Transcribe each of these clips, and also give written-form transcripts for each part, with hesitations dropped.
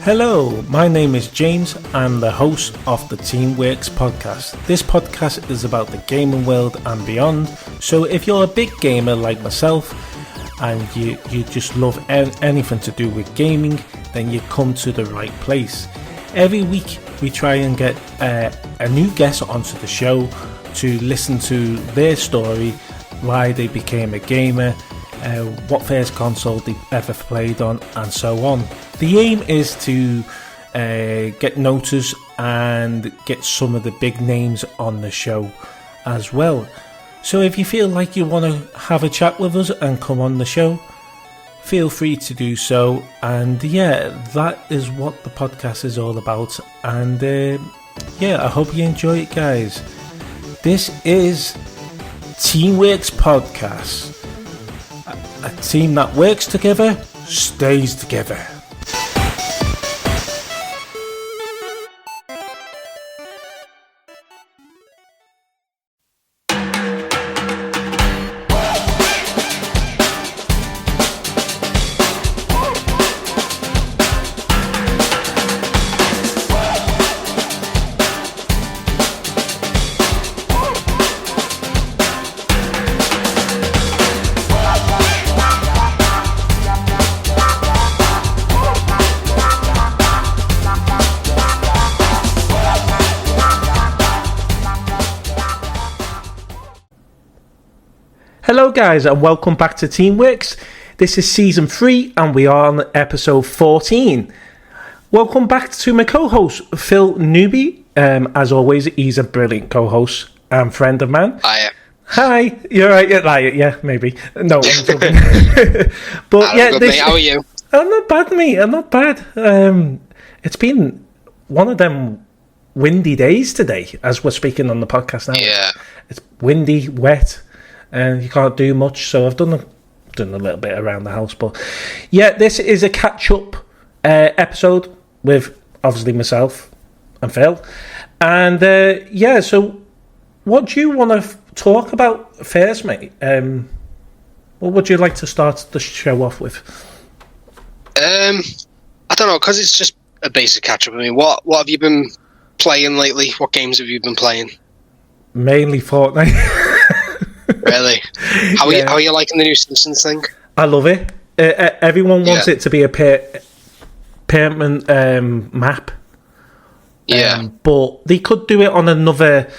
Hello, my name is James. I'm the host of the Teamworks podcast. This podcast is about the gaming world and beyond. So if you're a big gamer like myself and you just love anything to do with gaming, then you come to the right place. Every week we try and get a new guest onto the show to listen to their story, why they became a gamer, what first console they ever played on, and so on. The aim is to get noticed and get some of the big names on the show as well. So if you feel like you want to have a chat with us and come on the show, feel free to do so. And yeah, that is what the podcast is all about. And I hope you enjoy it, guys. This is Teamworks Podcast. A team that works together stays together. Hello guys and welcome back to Teamworks. This is season 3 and we are on episode 14. Welcome back to my co-host Phil Newby. As always, he's a brilliant co-host and friend of mine. Hi, you're right. Yeah, maybe. No, I'm joking. But yeah, good, mate. How are you? I'm not bad, mate. I'm not bad. It's been one of them windy days today, as we're speaking on the podcast now. Yeah, it's windy, wet. And you can't do much, so I've done a little bit around the house. But yeah, this is a catch-up episode with obviously myself and Phil. And so what do you want to talk about first, mate? What would you like to start the show off with? I don't know, because it's just a basic catch-up. I mean, what have you been playing lately? What games have you been playing? Mainly Fortnite. Really? How are you liking the new Simpsons thing? I love it. Everyone wants it to be a permanent map. Yeah. But they could do it on another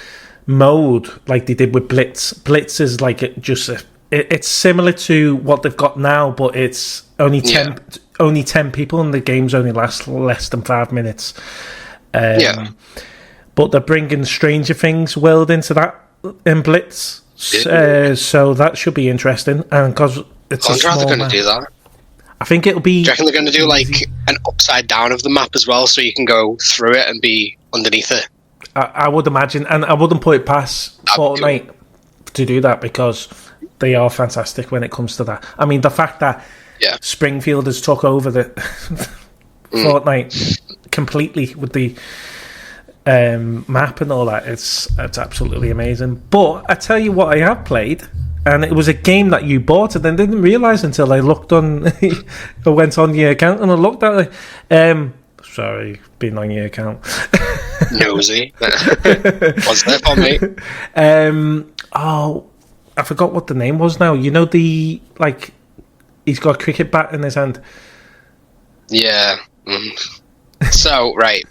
mode like they did with Blitz. Blitz is like it's similar to what they've got now, but it's only 10 people and the games only last less than 5 minutes. But they're bringing Stranger Things world into that in Blitz. So that should be interesting, and because it's a small map. They're going to do that. I think it'll be. Do you reckon they're going to do like an upside down of the map as well, so you can go through it and be underneath it? I would imagine, and I wouldn't put it past Fortnite to do that because they are fantastic when it comes to that. I mean, the fact that Springfield has took over the Fortnite completely with the map and all that, it's absolutely amazing. But I tell you what I have played, and it was a game that you bought and then didn't realise until I looked on I went on your account and I looked at it. Sorry, been on your account. Nosy. What's that for me? I forgot what the name was now. You know, he's got a cricket bat in his hand. Yeah. So, right,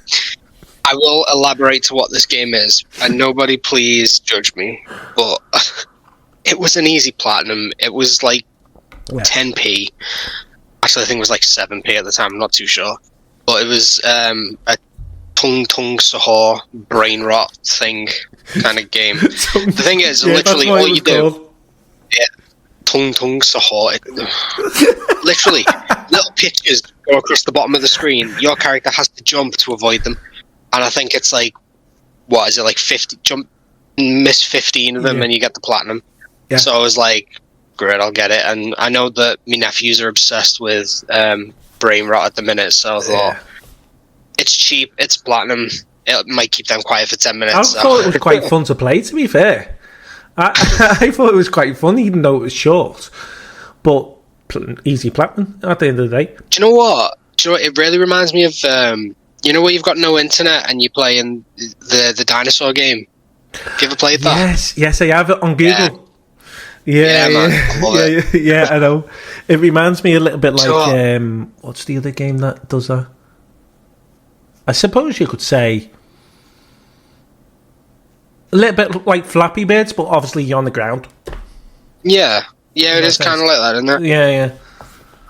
I will elaborate to what this game is, and nobody please judge me, but it was an easy platinum. It was like 10p. Actually, I think it was like 7p at the time, I'm not too sure. But it was a Tung Sahur brain rot thing kind of game. The thing is, literally all you do... Yeah, Tung Sahur. Literally, little pitches go across the bottom of the screen. Your character has to jump to avoid them. And I think it's like, what is it, like 50, miss 15 of them and you get the platinum. Yeah. So I was like, great, I'll get it. And I know that my nephews are obsessed with brain rot at the minute, so I thought, it's cheap, it's platinum, it might keep them quiet for 10 minutes. I thought it was quite fun to play, to be fair. I thought it was quite fun, even though it was short. But easy platinum at the end of the day. Do you know what? you know what, it really reminds me of you know where you've got no internet and you play in the dinosaur game. Have you ever played that? Yes, I have it on Google. Yeah, man, I love it. Yeah, I know. It reminds me a little bit like what's the other game that does that? I suppose you could say a little bit like Flappy Birds, but obviously you're on the ground. Yeah, it is kind of like that, isn't it? Yeah.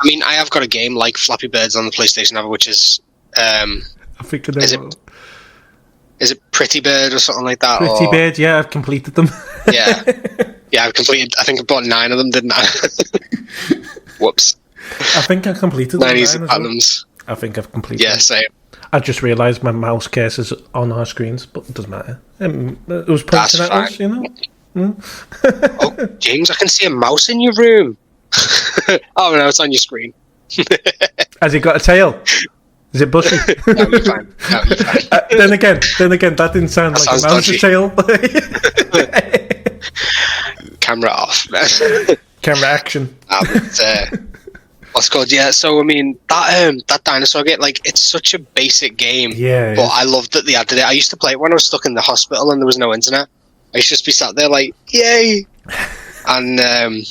I mean, I have got a game like Flappy Birds on the PlayStation Ever, which is I think is it Pretty Bird or something like that? Pretty Bird, yeah, I've completed them. Yeah, I've completed. I think I bought 9 of them, didn't I? Whoops. I think I completed 9 easy platinums. I think I've completed. Yeah, same. I just realised my mouse cursor's on our screens, but it doesn't matter. It was pointing at us, you know. Oh, James, I can see a mouse in your room. Oh no, it's on your screen. Has it got a tail? Is it bushy? No, you're fine. Then again, that didn't sound like a mouse's tail. Camera off. Camera action. What's it called? Yeah. So I mean, that dinosaur game, like, it's such a basic game. Yeah. But I loved that they added it. I used to play it when I was stuck in the hospital and there was no internet. I used to just be sat there like, yay! And I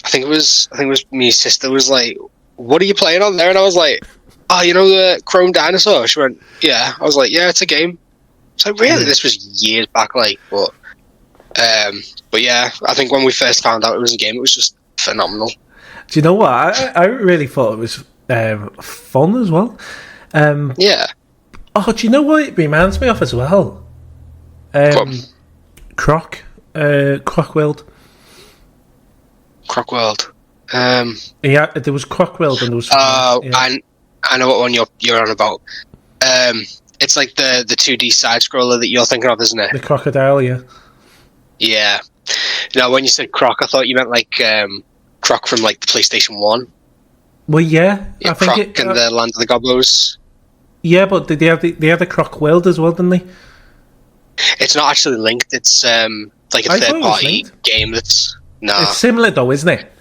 think it was my sister was like, "What are you playing on there?" And I was like, "Oh, you know the Chrome Dinosaur?" She went, "Yeah." I was like, "Yeah, it's a game." It's like, really? This was years back, like, but yeah, I think when we first found out it was a game, it was just phenomenal. Do you know what? I really thought it was fun as well. Yeah. Oh, do you know what it reminds me of as well? Croc World. Croc World. Yeah, there was Croc World and there was. I know what one you're on about. It's like the 2D side scroller that you're thinking of, isn't it? The crocodile, yeah. Yeah. No, when you said Croc, I thought you meant like Croc from like the PlayStation 1. Well, yeah, I think Croc and the Land of the Gobbos. Yeah, but they had the Croc World as well, didn't they? It's not actually linked. It's like a third-party game. That's It's similar though, isn't it?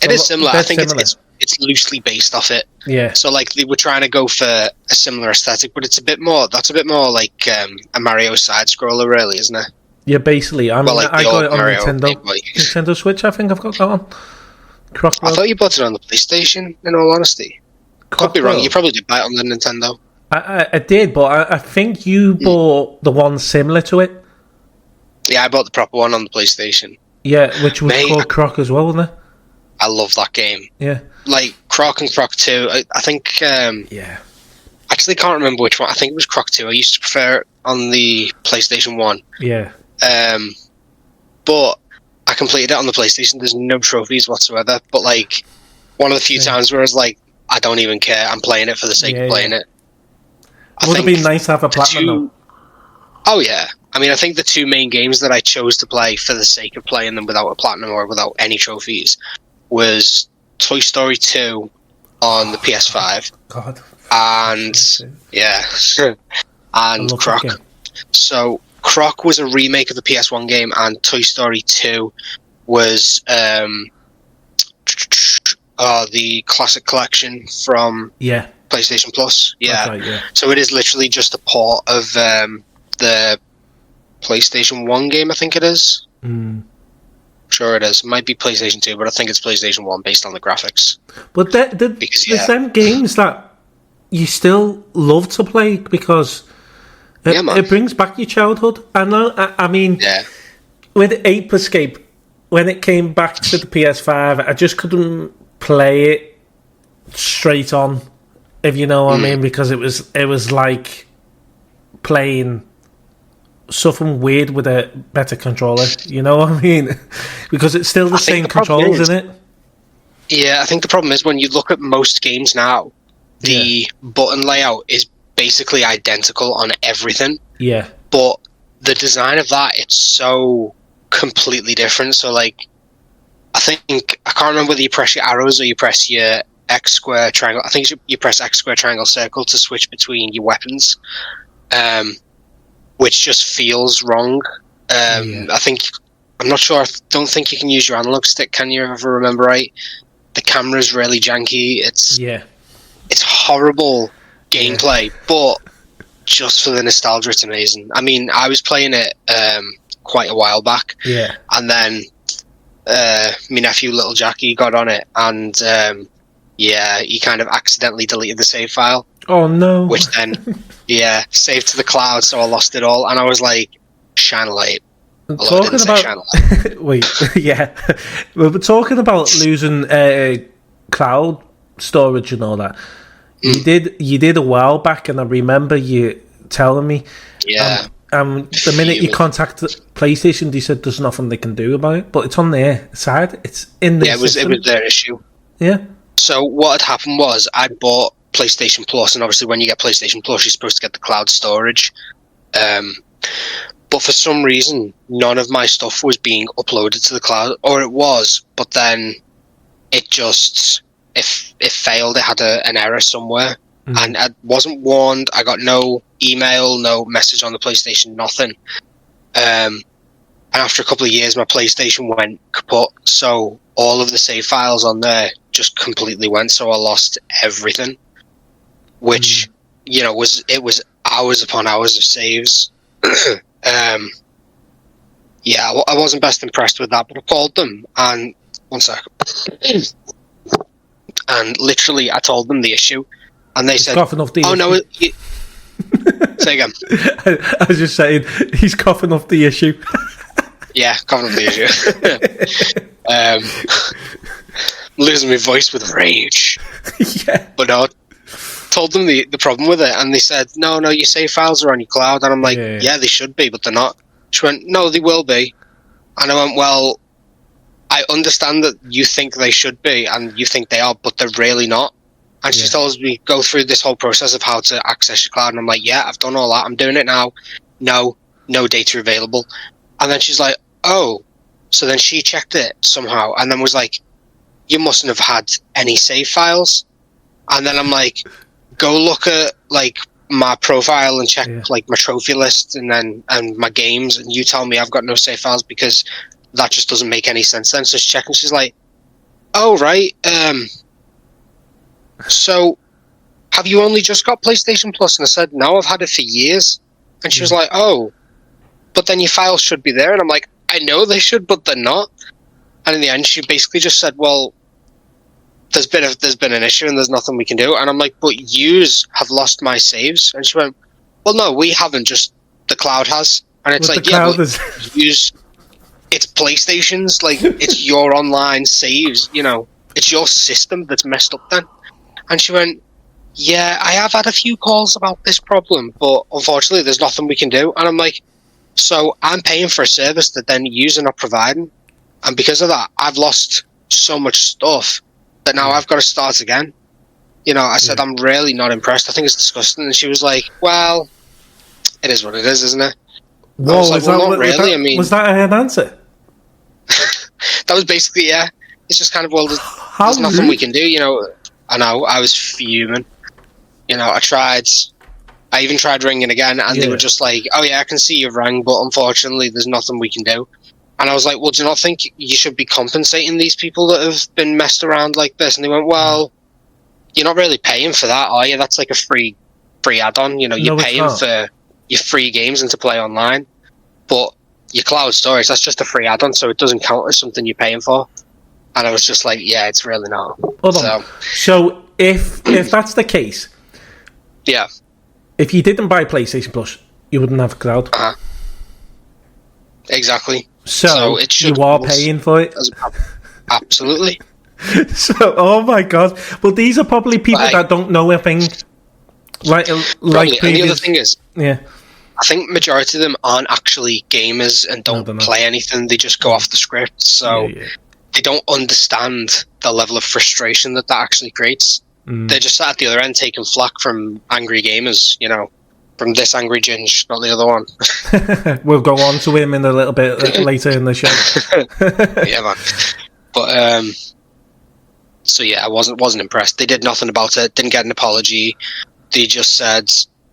It is similar. I think it's loosely based off it. Yeah. So like they were trying to go for a similar aesthetic, but it's a bit more. That's a bit more like a Mario side scroller, really, isn't it? Yeah, basically. I got it on Mario Nintendo Switch. I think I've got that on. I thought you bought it on the PlayStation. In all honesty, could be wrong. You probably did buy it on the Nintendo. I did, but I think you bought the one similar to it. Yeah, I bought the proper one on the PlayStation. Yeah, which was called Croc as well, wasn't it? I love that game. Yeah. Like Croc and Croc 2. I think. Yeah. Actually, can't remember which one. I think it was Croc 2. I used to prefer it on the PlayStation 1. Yeah. But I completed it on the PlayStation. There's no trophies whatsoever. But like, one of the few times where I was like, I don't even care. I'm playing it for the sake of playing it. It would have been nice to have a platinum though. Oh yeah. I mean, I think the 2 main games that I chose to play for the sake of playing them without a platinum or without any trophies was Toy Story 2 on the PS5. God. And yeah, and Croc. So Croc was a remake of the PS1 game, and Toy Story 2 was the classic collection from PlayStation Plus. Yeah. Right, yeah. So it is literally just a port of the PlayStation 1 game, I think it is. Sure it is. It might be PlayStation 2, but I think it's PlayStation 1 based on the graphics. But there's them games that you still love to play because it brings back your childhood. I mean, with Ape Escape, when it came back to the PS5, I just couldn't play it straight on, if you know what I mean, because it was like playing something weird with a better controller, you know what I mean? Because it's still the same controls, isn't it? Yeah, I think the problem is when you look at most games now, the button layout is basically identical on everything. Yeah. But the design of that, it's so completely different. So, like, I can't remember whether you press your arrows or you press your X square triangle. I think you press X square triangle circle to switch between your weapons, which just feels wrong. I'm not sure. I don't think you can use your analog stick. Can you ever remember right? The camera's really janky. It's horrible gameplay, but just for the nostalgia, it's amazing. I mean, I was playing it quite a while back, and then my nephew, Little Jackie, got on it, and he kind of accidentally deleted the save file. Oh no! Which then, saved to the cloud, so I lost it all, and I was like, shine a light. Talking about wait, we were talking about losing cloud storage and all that. You did a while back, and I remember you telling me. Yeah. The minute you contacted PlayStation, they said there's nothing they can do about it, but it's on their side. It's in the system. It was their issue. Yeah. So what had happened was I bought PlayStation Plus, and obviously when you get PlayStation Plus, you're supposed to get the cloud storage. But for some reason, none of my stuff was being uploaded to the cloud, or it was, but then it just it failed. It had an error somewhere, and I wasn't warned. I got no email, no message on the PlayStation, nothing. And after a couple of years, my PlayStation went kaput, so all of the save files on there just completely went. So I lost everything, which was hours upon hours of saves. I wasn't best impressed with that, but I called them, and one sec, and literally I told them the issue, and they said, "Oh no." Say again. I was just saying, he's coughing off the issue. Yeah, coughing off the issue. Losing my voice with rage. Yeah. But no, told them the problem with it, and they said, no, your save files are on your cloud. And I'm like, yeah, they should be, but they're not. She went, no, they will be. And I went, well, I understand that you think they should be, and you think they are, but they're really not. And she tells me, go through this whole process of how to access your cloud. And I'm like, yeah, I've done all that. I'm doing it now. No data available. And then she's like, oh. So then she checked it somehow and then was like, you mustn't have had any save files. And then I'm like, go look at like my profile and check like my trophy list and my games. And you tell me I've got no save files, because that just doesn't make any sense. Then so she's checking. She's like, oh, right. So, have you only just got PlayStation Plus? And I said, no, I've had it for years. And she was like, oh, but then your files should be there. And I'm like, I know they should, but they're not. And in the end, she basically just said, well, there's been an issue and there's nothing we can do. And I'm like, but yous have lost my saves. And she went, well, no, we haven't, just the cloud has. And it's like, yeah, use it's PlayStation's, like, it's your online saves, it's your system that's messed up then. And she went, yeah, I have had a few calls about this problem, but unfortunately there's nothing we can do. And I'm like, so I'm paying for a service that then yous are not providing. And because of that, I've lost so much stuff that now I've got to start again. I said, I'm really not impressed. I think it's disgusting. And she was like, well, it is what it is, isn't it? Whoa, was that an answer? That was basically, yeah. It's just kind of, well, there's nothing we can do, I know, I was fuming. I even tried ringing again, and they were just like, oh yeah, I can see you've rang, but unfortunately there's nothing we can do. And I was like, well, do you not think you should be compensating these people that have been messed around like this? And they went, well, you're not really paying for that, are you? That's like a free add-on, you're paying for your free games and to play online. But your cloud storage, that's just a free add-on, so it doesn't count as something you're paying for. And I was just like, yeah, it's really not. Hold on. So if that's the case, yeah, if you didn't buy PlayStation Plus, you wouldn't have cloud. Exactly. So you are paying for it. Absolutely. So, oh my god! Well, these are probably people that don't know a thing. Like and the other thing is, I think majority of them aren't actually gamers and don't play anything. They just go off the script, so they don't understand the level of frustration that actually creates. They're just sat at the other end taking flack from angry gamers, from this angry Ginge, not the other one. We'll go on to him in a little bit later in the show. Yeah, man. But so yeah, I wasn't impressed. They did nothing about it. Didn't get an apology. They just said,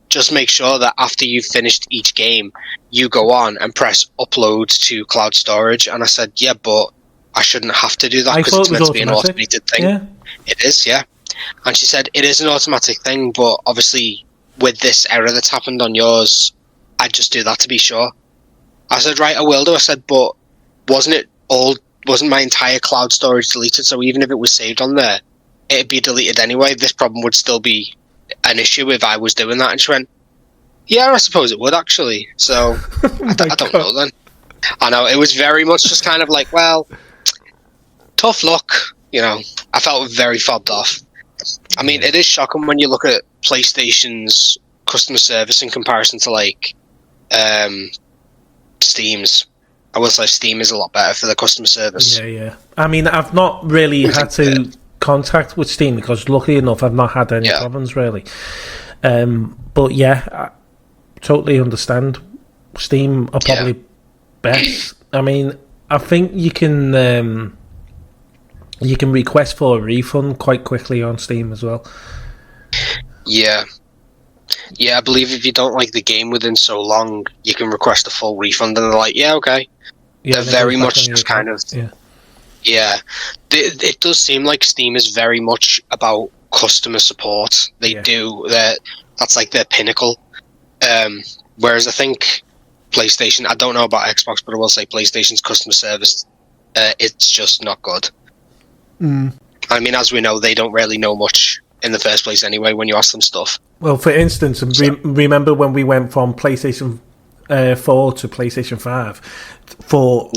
just make sure that after you've finished each game, you go on and press upload to cloud storage. And I said, yeah, but I shouldn't have to do that because it's meant to be an automated thing. Yeah. It is, yeah. And she said, it is an automatic thing, but obviously with this error that's happened on yours, I'd just do that to be sure. I said, right, I will do. I said, but wasn't my entire cloud storage deleted? So even if it was saved on there, it'd be deleted anyway. This problem would still be an issue if I was doing that. And she went, yeah, I suppose it would actually. So I don't know then. I know, it was very much just kind of like, well, tough luck, you know. I felt very fobbed off. I mean, it is shocking when you look at PlayStation's customer service in comparison to, like, Steam's. I will say Steam is a lot better for the customer service. Yeah. I mean, I've not really had to contact with Steam because, luckily enough, I've not had any problems, really. But, yeah, I totally understand. Steam are probably best. I mean, I think you can request for a refund quite quickly on Steam as well. Yeah, I believe if you don't like the game within so long, you can request a full refund, and they're like, yeah, okay. They're very much just kind of... Yeah. It does seem like Steam is very much about customer support. They do. That's like their pinnacle. Whereas I think PlayStation, I don't know about Xbox, but I will say PlayStation's customer service, it's just not good. I mean, as we know, they don't really know much in the first place anyway when you ask them stuff. Well, for instance, remember when we went from PlayStation 4 to PlayStation 5 for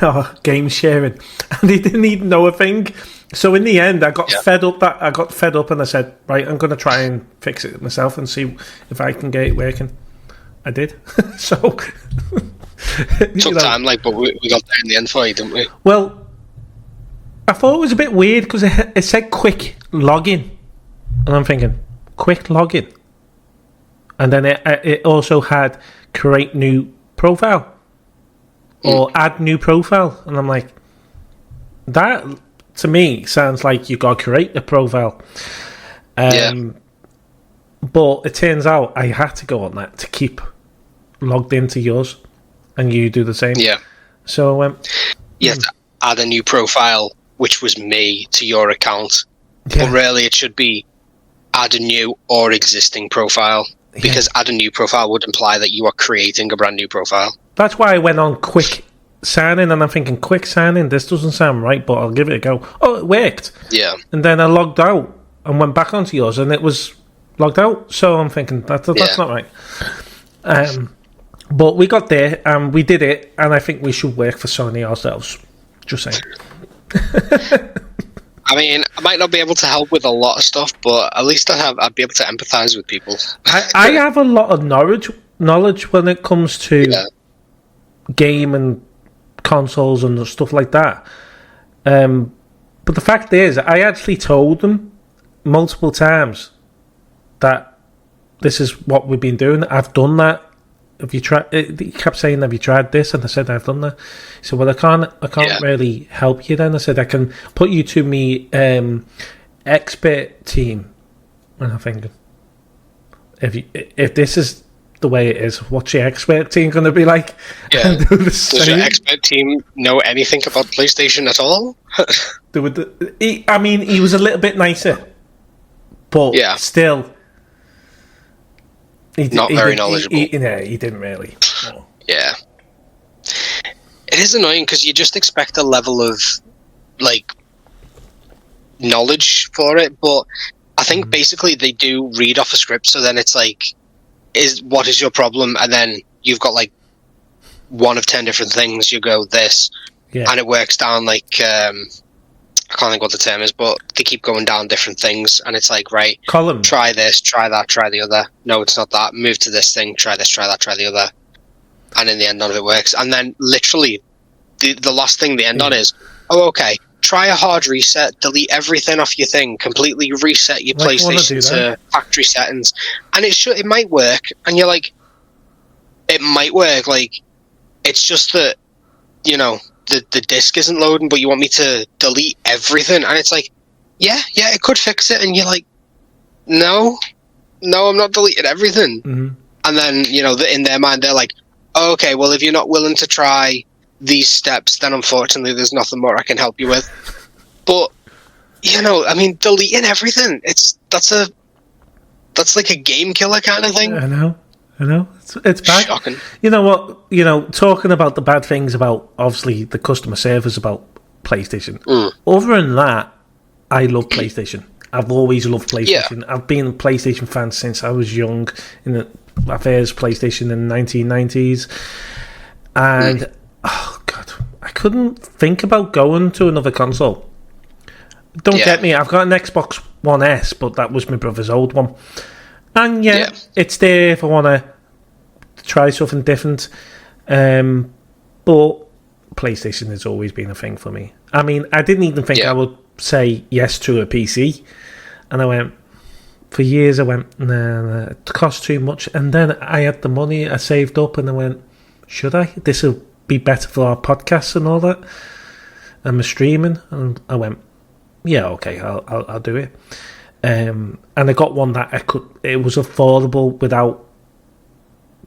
our game sharing, and they didn't even know a thing. So in the end, I got fed up. And I said, right, I'm going to try and fix it myself and see if I can get it working. I did. So took time, like, but we got there in the end for you, didn't we? Well, I thought it was a bit weird because it said quick login, and I'm thinking quick login, and then it also had create new profile or add new profile, and I'm like, that to me sounds like you got to create a profile. But it turns out I had to go on that to keep logged into yours, and you do the same. Yeah. So you have to add a new profile, which was me, to your account. But really, it should be add a new or existing profile, because add a new profile would imply that you are creating a brand new profile. That's why I went on quick sign in, and I'm thinking, quick sign in, this doesn't sound right, but I'll give it a go. Oh, it worked. Yeah. And then I logged out and went back onto yours, and it was logged out. So I'm thinking, that's not right. But we got there, and we did it, and I think we should work for Sony ourselves. Just saying. I mean, I might not be able to help with a lot of stuff, but at least I'd be able to empathise with people. I have a lot of knowledge when it comes to game and consoles and stuff like that. But the fact is, I actually told them multiple times that this is what we've been doing. I've done that. Have you tried? He kept saying, "Have you tried this?" And I said, "I've done that." He said, "Well, I can't really help you." Then I said, "I can put you to me expert team." And I'm thinking, if this is the way it is, what's your expert team going to be like? Yeah. Does your expert team know anything about PlayStation at all? He was a little bit nicer, but still. Not very knowledgeable. He didn't really. No. Yeah. It is annoying because you just expect a level of, like, knowledge for it, but I think basically they do read off a script, so then it's like, what is your problem? And then you've got, like, 1 of 10 different things. You go this, and it works down, like, I can't think what the term is, but they keep going down different things, and it's like, right, column. Try this, try that, try the other. No, it's not that. Move to this thing, try this, try that, try the other. And in the end, none of it works. And then, literally, the last thing they end on is, oh, okay, try a hard reset, delete everything off your thing, completely reset your PlayStation to factory settings. And it might work, and you're like, it might work, like, it's just that, you know, the disc isn't loading, but you want me to delete everything, and it's like, yeah, it could fix it, and you're like, no, I'm not deleting everything. And then, you know, in their mind, they're like, oh, okay, well, if you're not willing to try these steps, then unfortunately there's nothing more I can help you with. But I mean, deleting everything. That's like a game killer kind of thing. I know. It's bad. Shocking. You know what? Talking about the bad things about, obviously, the customer service about PlayStation. Other than that, I love PlayStation. I've always loved PlayStation. Yeah. I've been a PlayStation fan since I was young. My first PlayStation in the 1990s. And, oh, God, I couldn't think about going to another console. Don't get me, I've got an Xbox One S, but that was my brother's old one. And it's there if I want to try something different. But PlayStation has always been a thing for me. I mean, I didn't even think I would say yes to a PC. And for years I went, nah, it costs too much. And then I had the money, I saved up, and I went, should I? This will be better for our podcasts and all that. And my streaming. And I went, yeah, okay, I'll do it. And I got one that it was affordable without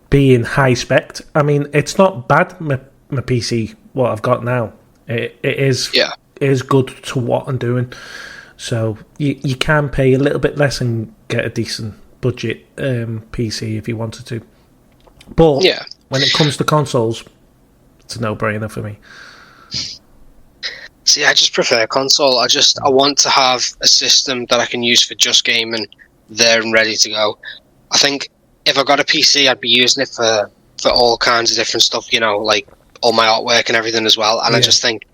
being high spec. I mean, it's not bad, my PC, what I've got now. It is good to what I'm doing. So you can pay a little bit less and get a decent budget PC if you wanted to. But when it comes to consoles, it's a no-brainer for me. See, I just prefer console. I want to have a system that I can use for just gaming there and ready to go. I think if I got a PC, I'd be using it for all kinds of different stuff, like all my artwork and everything as well. And I just think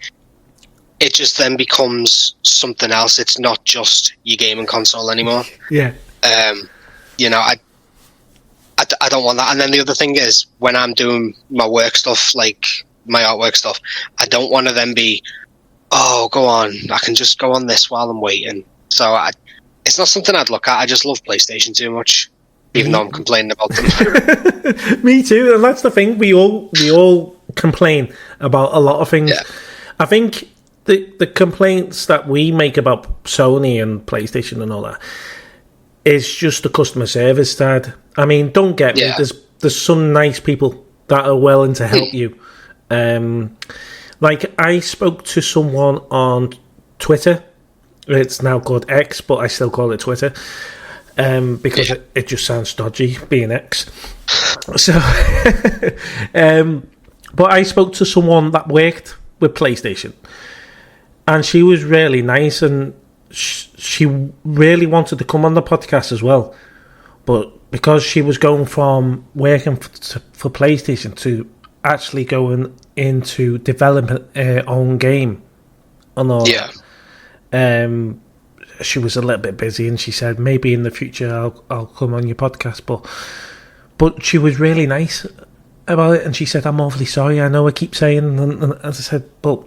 it just then becomes something else. It's not just your gaming console anymore. Yeah. I don't want that. And then the other thing is, when I'm doing my work stuff, like my artwork stuff, I don't want to then be, oh, go on, I can just go on this while I'm waiting. So it's not something I'd look at. I just love PlayStation too much, even though I'm complaining about them. Me too, and that's the thing. We all complain about a lot of things. Yeah. I think the complaints that we make about Sony and PlayStation and all that is just the customer service side. I mean, don't get me. There's some nice people that are willing to help you. Like, I spoke to someone on Twitter. It's now called X, but I still call it Twitter. Because it just sounds dodgy, being X. So, but I spoke to someone that worked with PlayStation. And she was really nice, and she really wanted to come on the podcast as well. But because she was going from working for PlayStation to actually going into developing her own game and all that, she was a little bit busy, and she said maybe in the future I'll come on your podcast. But she was really nice about it, and she said, I'm awfully sorry, I know I keep saying, and as I said, but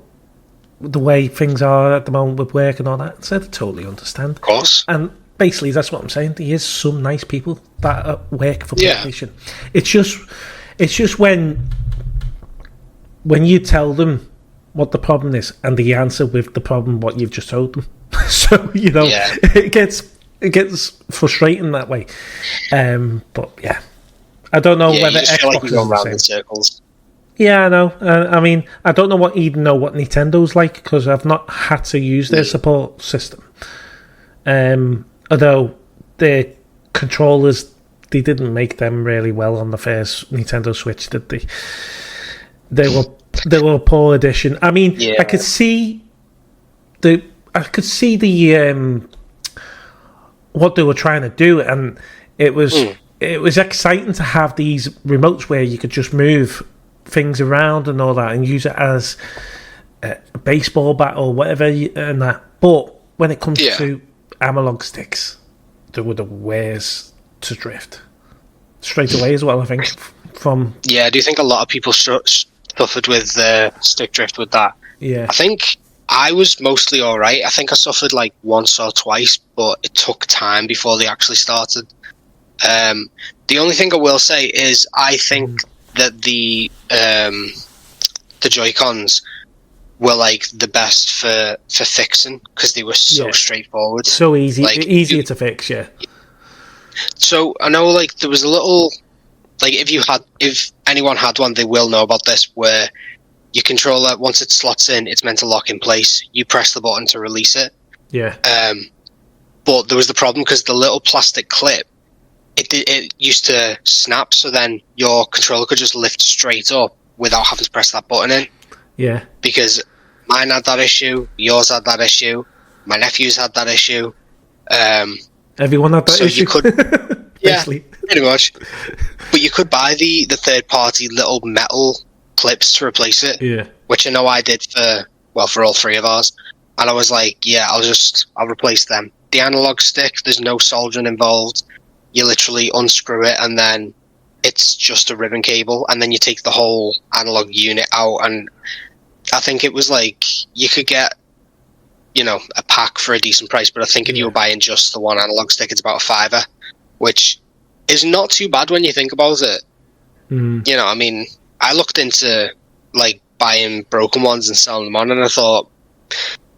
the way things are at the moment with work and all that, I said I totally understand. Of course. And basically that's what I'm saying. There is some nice people that work for PlayStation. It's just when you tell them what the problem is and the answer with the problem what you've just told them. So, it gets frustrating that way. But yeah, I don't know whether Xbox feel like you go around in circles. Yeah, I know. I mean, I don't know what Nintendo's like, because I've not had to use their support system. Although their controllers, they didn't make them really well on the first Nintendo Switch, did they? They were a poor addition. I mean, I could see the what they were trying to do, and it was exciting to have these remotes where you could just move things around and all that, and use it as a baseball bat or whatever and that. But when it comes to analog sticks, they were the ways to drift straight away as well. I think I do think a lot of people suffered with stick drift with that. Yeah, I think I was mostly all right. I think I suffered like once or twice, but it took time before they actually started. The only thing I will say is I think that the Joy-Cons were like the best for fixing, because they were so straightforward, so easier to fix. So I know, like, there was a little, like, if anyone had one, they will know about this, where your controller, once it slots in, it's meant to lock in place. You press the button to release it, Yeah. But there was the problem because the little plastic clip, it used to snap, so then your controller could just lift straight up without having to press that button in. Yeah. Because mine had that issue, yours had that issue, my nephews had that issue. Everyone had that so issue. You could, yeah, pretty much. But you could buy the third-party little metal clips to replace it. Yeah. Which I know I did for all three of ours. And I was like, yeah, I'll replace them. The analog stick, there's no soldering involved. You literally unscrew it and then it's just a ribbon cable, and then you take the whole analog unit out, and I think it was like you could get, a pack for a decent price, but I think if you were buying just the one analog stick, it's about $5, which is not too bad when you think about it. I mean, I looked into like buying broken ones and selling them on, and I thought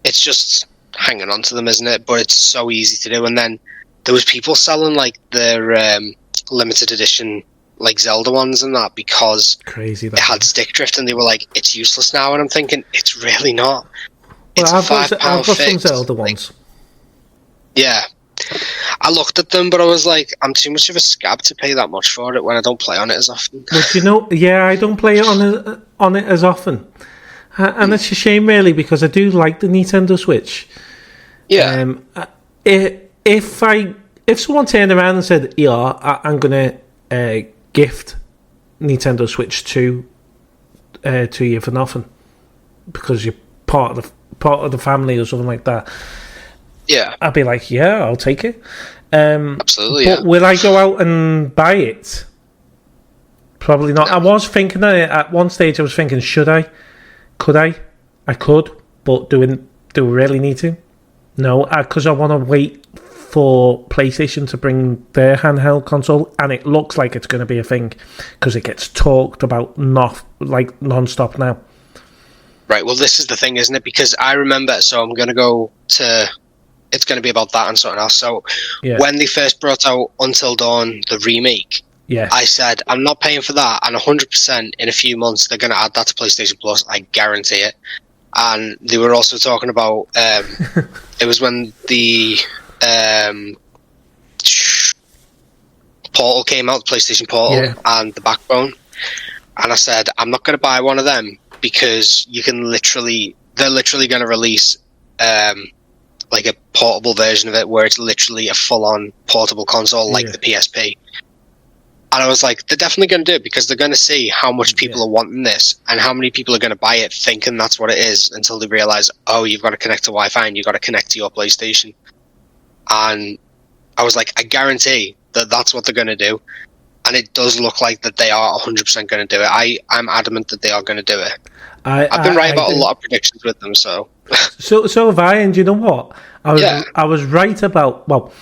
it's just hanging on to them, isn't it? But it's so easy to do. And then there was people selling like their limited edition like Zelda ones and that because crazy it had stick drift, and they were like, it's useless now. And I'm thinking, it's really not. It's I've got £5 some Zelda ones. Yeah. I looked at them, but I was like, I'm too much of a scab to pay that much for it when I don't play on it as often. But I don't play on it as often. And it's a shame, really, because I do like the Nintendo Switch. Yeah. If someone turned around and said, "Yeah, I'm gonna gift Nintendo Switch 2 to you for nothing because you're part of the family or something like that," yeah, I'd be like, "Yeah, I'll take it." Absolutely. But will I go out and buy it? Probably not. No. I was thinking at one stage. I was thinking, should I? Could I? I could, but do we really need to? No, because I want to wait for PlayStation to bring their handheld console, and it looks like it's going to be a thing because it gets talked about non-stop now. Right. Well, this is the thing, isn't it? Because I remember. So I'm going to go to. It's going to be about that and something else. So when they first brought out Until Dawn, the remake. Yeah. I said, I'm not paying for that, and 100% in a few months they're going to add that to PlayStation Plus. I guarantee it. And they were also talking about, it was when the Portal came out, the PlayStation Portal, and the Backbone. And I said, I'm not going to buy one of them because they're literally going to release like a portable version of it where it's literally a full-on portable console like the PSP. And I was like, they're definitely going to do it because they're going to see how much people are wanting this and how many people are going to buy it thinking that's what it is until they realize, oh, you've got to connect to Wi-Fi and you've got to connect to your PlayStation. And I was like, I guarantee that that's what they're going to do. And it does look like that they are 100% going to do it. I'm adamant that they are going to do it. I've been right about a lot of predictions with them, so... so have I, and you know what? I was right about... Well...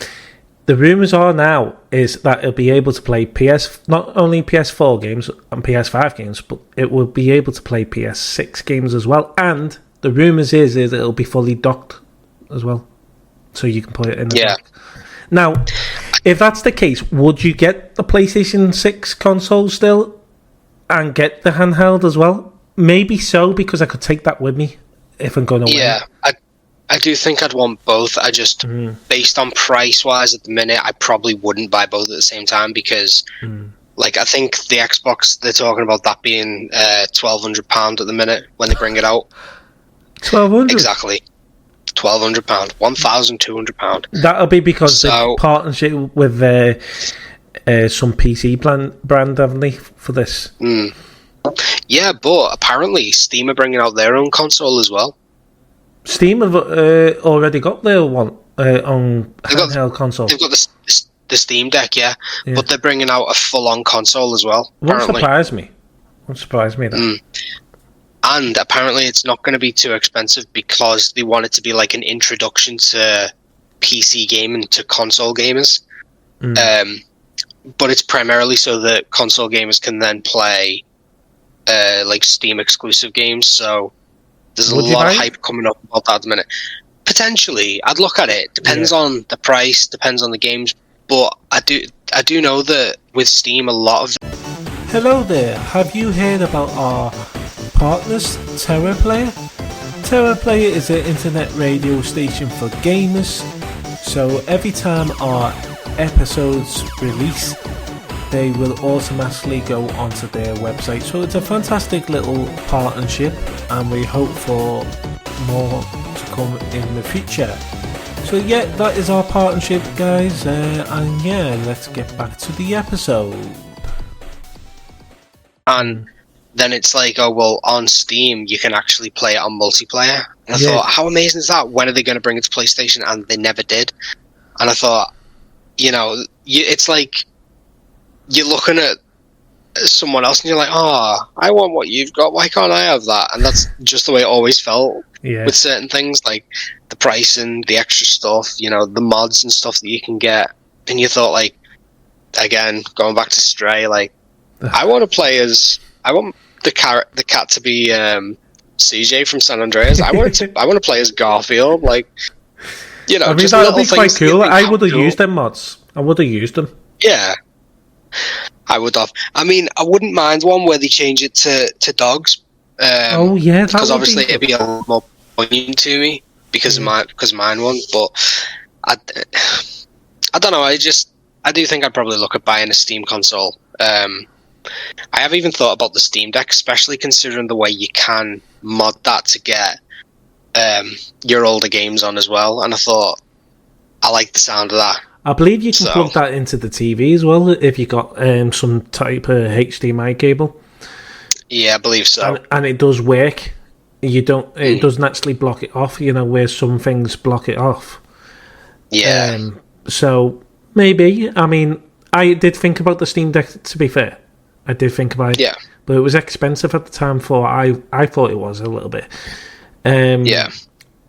The rumours are now is that it'll be able to play not only PS4 games and PS5 games, but it will be able to play PS6 games as well. And the rumours is it'll be fully docked as well, so you can put it in the dock. Now, if that's the case, would you get the PlayStation 6 console still and get the handheld as well? Maybe so, because I could take that with me if I'm going away. Yeah, I do think I'd want both. I just, based on price-wise at the minute, I probably wouldn't buy both at the same time because, I think the Xbox, they're talking about that being £1,200 at the minute when they bring it out. £1,200? Exactly. £1,200. £1,200. That'll be because the partnership with some PC brand, haven't they, for this? Yeah, but apparently Steam are bringing out their own console as well. Steam have already got their one on handheld console. They've got the Steam Deck, but they're bringing out a full-on console as well. Won't surprise me that. And apparently it's not going to be too expensive because they want it to be like an introduction to PC gaming to console gamers. But it's primarily so that console gamers can then play like Steam exclusive games, so there's a lot of hype coming up about that at the minute. Potentially, I'd look at it. Depends on the price, depends on the games, but I do know that with Steam, a lot of... Hello there, have you heard about our partners, TerraPlayer? TerraPlay is an internet radio station for gamers, so every time our episodes release, they will automatically go onto their website. So it's a fantastic little partnership, and we hope for more to come in the future. So yeah, that is our partnership, guys, and yeah, let's get back to the episode. And then it's like, oh well, on Steam you can actually play it on multiplayer. And I thought, how amazing is that? When are they going to bring it to PlayStation? And they never did. And I thought, it's like you're looking at someone else and you're like, oh, I want what you've got. Why can't I have that? And that's just the way it always felt with certain things, like the pricing, the extra stuff, the mods and stuff that you can get. And you thought, like, again, going back to Stray, like, I want the cat to be CJ from San Andreas. I want to play as Garfield, like, I mean, that would be quite cool. I would have used them mods. I would have used them. Yeah, I would have. I mean, I wouldn't mind one where they change it to dogs. Because obviously it'd be a lot more poignant to me because mine won't. But I don't know. I do think I'd probably look at buying a Steam console. I have even thought about the Steam Deck, especially considering the way you can mod that to get your older games on as well. And I thought, I like the sound of that. I believe you can plug that into the TV as well if you got some type of HDMI cable. Yeah, I believe so. And it does work. You don't. It doesn't actually block it off. Where some things block it off. Yeah. So maybe. I mean, I did think about the Steam Deck. To be fair, I did think about it. Yeah. But it was expensive at the time. I thought it was a little bit.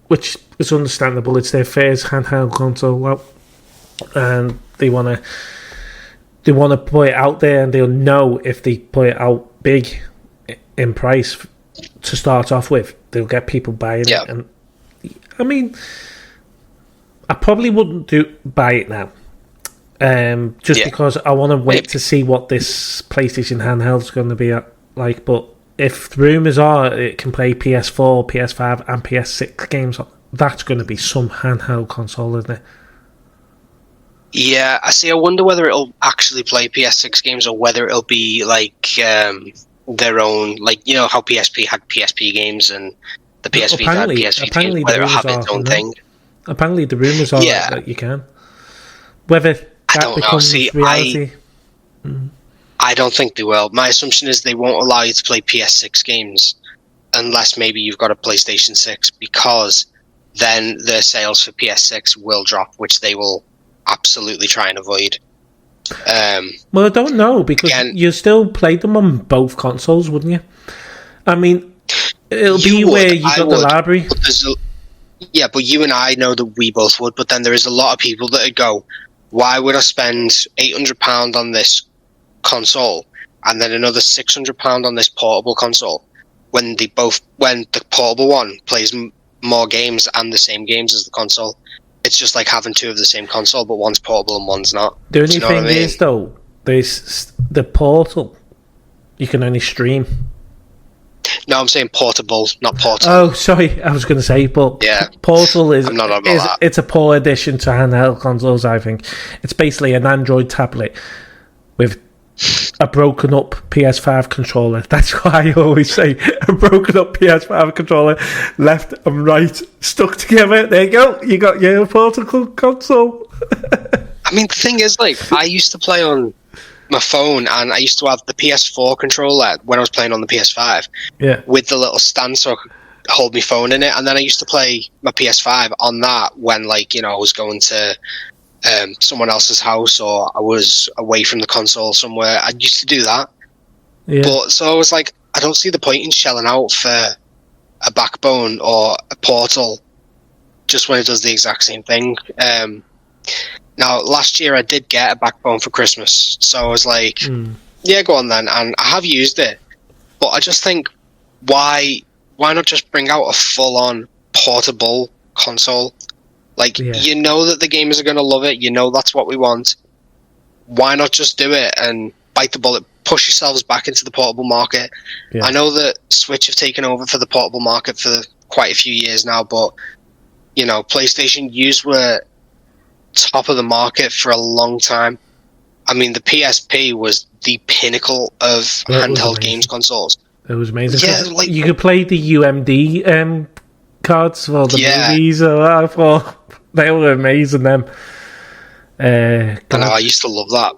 Which is understandable. It's their first handheld console out, and they want to put it out there, and they'll know if they put it out big in price to start off with, they'll get people buying it. And I mean, I probably wouldn't buy it now, because I want to wait to see what this PlayStation handheld is going to be like. But if the rumours are it can play PS4, PS5 and PS6 games, that's going to be some handheld console, isn't it? Yeah, I wonder whether it'll actually play PS6 games or whether it'll be like their own, like, how PSP had PSP games and the PSP had PSP games, whether it'll have its own thing. Apparently the rumours are that you can. Whether that becomes reality... I don't think they will. My assumption is they won't allow you to play PS6 games unless maybe you've got a PlayStation 6, because then the sales for PS6 will drop, which they will absolutely try and avoid. Well, I don't know, because you still play them on both consoles, wouldn't you? I mean, it'll be where you got the library. But you and I know that we both would, but then there is a lot of people that would go, why would I spend £800 on this console and then another £600 on this portable console when the portable one plays more games and the same games as the console? It's just like having two of the same console, but one's portable and one's not. The only thing is, though, there's the Portal. You can only stream. No, I'm saying portable, not portal. Oh, sorry, I was going to say, but Portal is, it's a poor addition to handheld consoles, I think. It's basically an Android tablet with a broken up PS5 controller. That's what I always say. A broken up PS5 controller, left and right, stuck together. There you go. You got your Portal console. I mean, the thing is, like, I used to play on my phone, and I used to have the PS4 controller when I was playing on the PS5. Yeah. With the little stand so I could hold my phone in it, and then I used to play my PS5 on that when, like, I was going to someone else's house or I was away from the console somewhere. I used to do that. Yeah. But so I was like, I don't see the point in shelling out for a Backbone or a Portal just when it does the exact same thing. Now, last year I did get a Backbone for Christmas, so I was like, yeah, go on then, and I have used it. But I just think, why not just bring out a full-on portable console? Like, you know that the gamers are going to love it. You know that's what we want. Why not just do it and bite the bullet, push yourselves back into the portable market? Yeah. I know that Switch have taken over for the portable market for quite a few years now, but you know, PlayStation used were top of the market for a long time. I mean, the PSP was the pinnacle of handheld games consoles. It was amazing. Yeah, like, you could play the UMD cards for the movies. I thought they were amazing. Them. I know, I used to love that.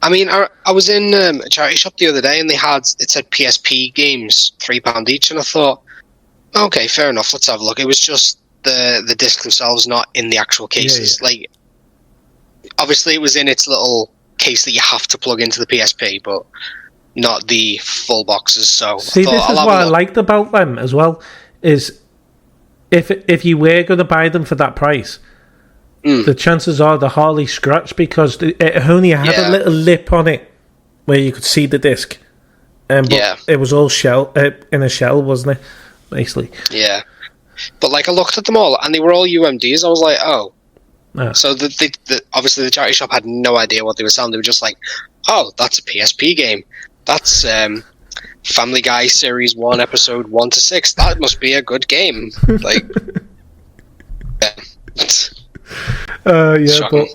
I mean, I was in a charity shop the other day, and it said PSP games, £3 each, and I thought, okay, fair enough. Let's have a look. It was just the discs themselves, not in the actual cases. Yeah. Like, obviously, it was in its little case that you have to plug into the PSP, but not the full boxes. So see, this is what I liked about them as well. Is if you were going to buy them for that price, the chances are the hardly scratched, because it only had a little lip on it where you could see the disc, but it was all in a shell, wasn't it? Basically, yeah. But like, I looked at them all, and they were all UMDs. I was like, oh. So obviously the charity shop had no idea what they were selling. They were just like, oh, that's a PSP game. That's Family Guy Series 1, Episode 1 to 6. That must be a good game. Like, but do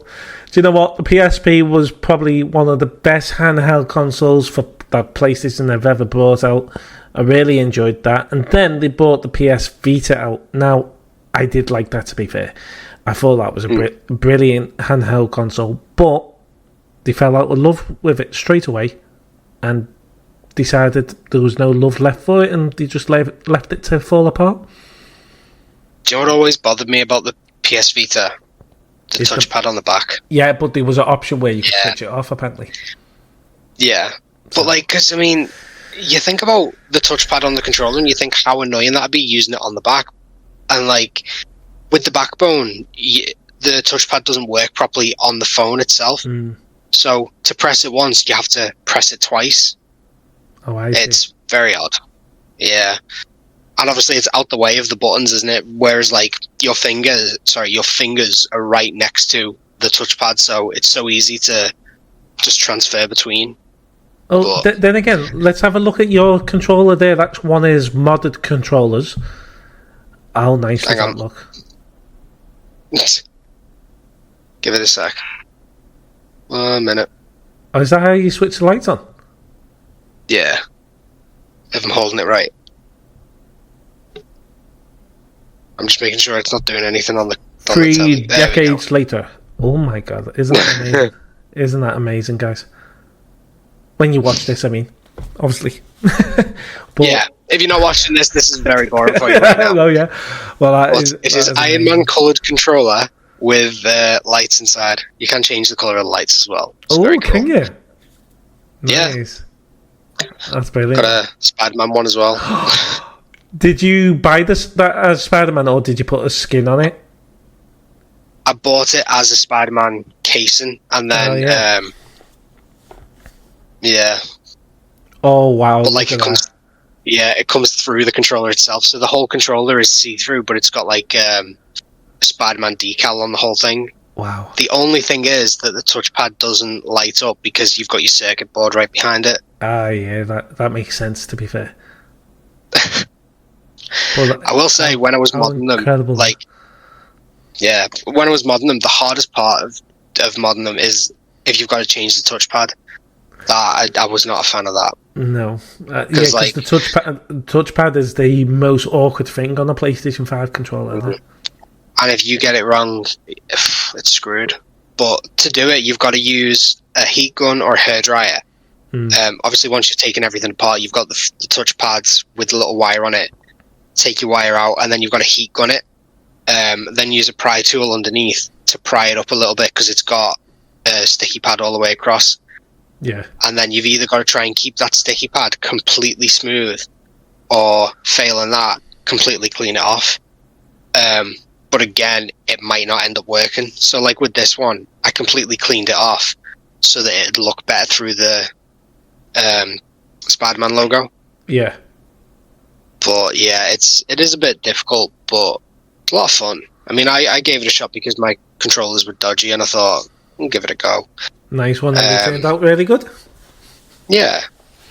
you know what? The PSP was probably one of the best handheld consoles that PlayStation have ever brought out. I really enjoyed that. And then they brought the PS Vita out. Now, I did like that, to be fair. I thought that was a brilliant handheld console, but they fell out of love with it straight away and decided there was no love left for it, and they just left it to fall apart. Do you know what always bothered me about the PS Vita? The touchpad on the back. Yeah, but there was an option where you could switch it off, apparently. Yeah, but like, because I mean, you think about the touchpad on the controller and you think how annoying that'd be using it on the back, and like, with the backbone, the touchpad doesn't work properly on the phone itself. So to press it once, you have to press it twice. Oh, I see. It's very odd. Yeah. And obviously it's out the way of the buttons, isn't it? Whereas like your fingers are right next to the touchpad, so it's so easy to just transfer between. Oh, then again, let's have a look at your controller there. That's one of his modded controllers. How nice does that look? Give it a sec. 1 minute. Oh, is that how you switch the lights on? Yeah. If I'm holding it right. I'm just making sure it's not doing anything on the 3 decades later. Oh my god. Isn't that amazing? Isn't that amazing, guys? When you watch this, I mean. Obviously. But, yeah. If you're not watching this is very boring for you right now. Oh, yeah. Well, it is Iron Man coloured controller with lights inside. You can change the colour of the lights as well. It's very cool. Can you? Nice. Yeah. That's brilliant. Got a Spider-Man one as well. Did you buy that as Spider-Man, or did you put a skin on it? I bought it as a Spider-Man casing, and then Oh wow! But like it comes through the controller itself, so the whole controller is see-through, but it's got like a Spider-Man decal on the whole thing. Wow. The only thing is that the touchpad doesn't light up because you've got your circuit board right behind it. Yeah, that makes sense, to be fair. I will say, when I was modding them, when I was modding them, the hardest part of modding them is if you've got to change the touchpad. I was not a fan of that. No. Because the touchpad is the most awkward thing on a PlayStation 5 controller. Mm-hmm. And if you get it wrong, it's screwed. But to do it, you've got to use a heat gun or hair dryer. Obviously, once you've taken everything apart, you've got the touchpads with the little wire on it. Take your wire out, and then you've got to heat gun it. Then use a pry tool underneath to pry it up a little bit because it's got a sticky pad all the way across. Yeah. And then you've either got to try and keep that sticky pad completely smooth, or failing that, completely clean it off. But again, it might not end up working. So like with this one, I completely cleaned it off so that it'd look better through the Spider-Man logo. Yeah. But yeah, it is a bit difficult, but it's a lot of fun. I mean, I gave it a shot because my controllers were dodgy, and I thought, I'll give it a go. Nice one. And it turned out really good. Yeah.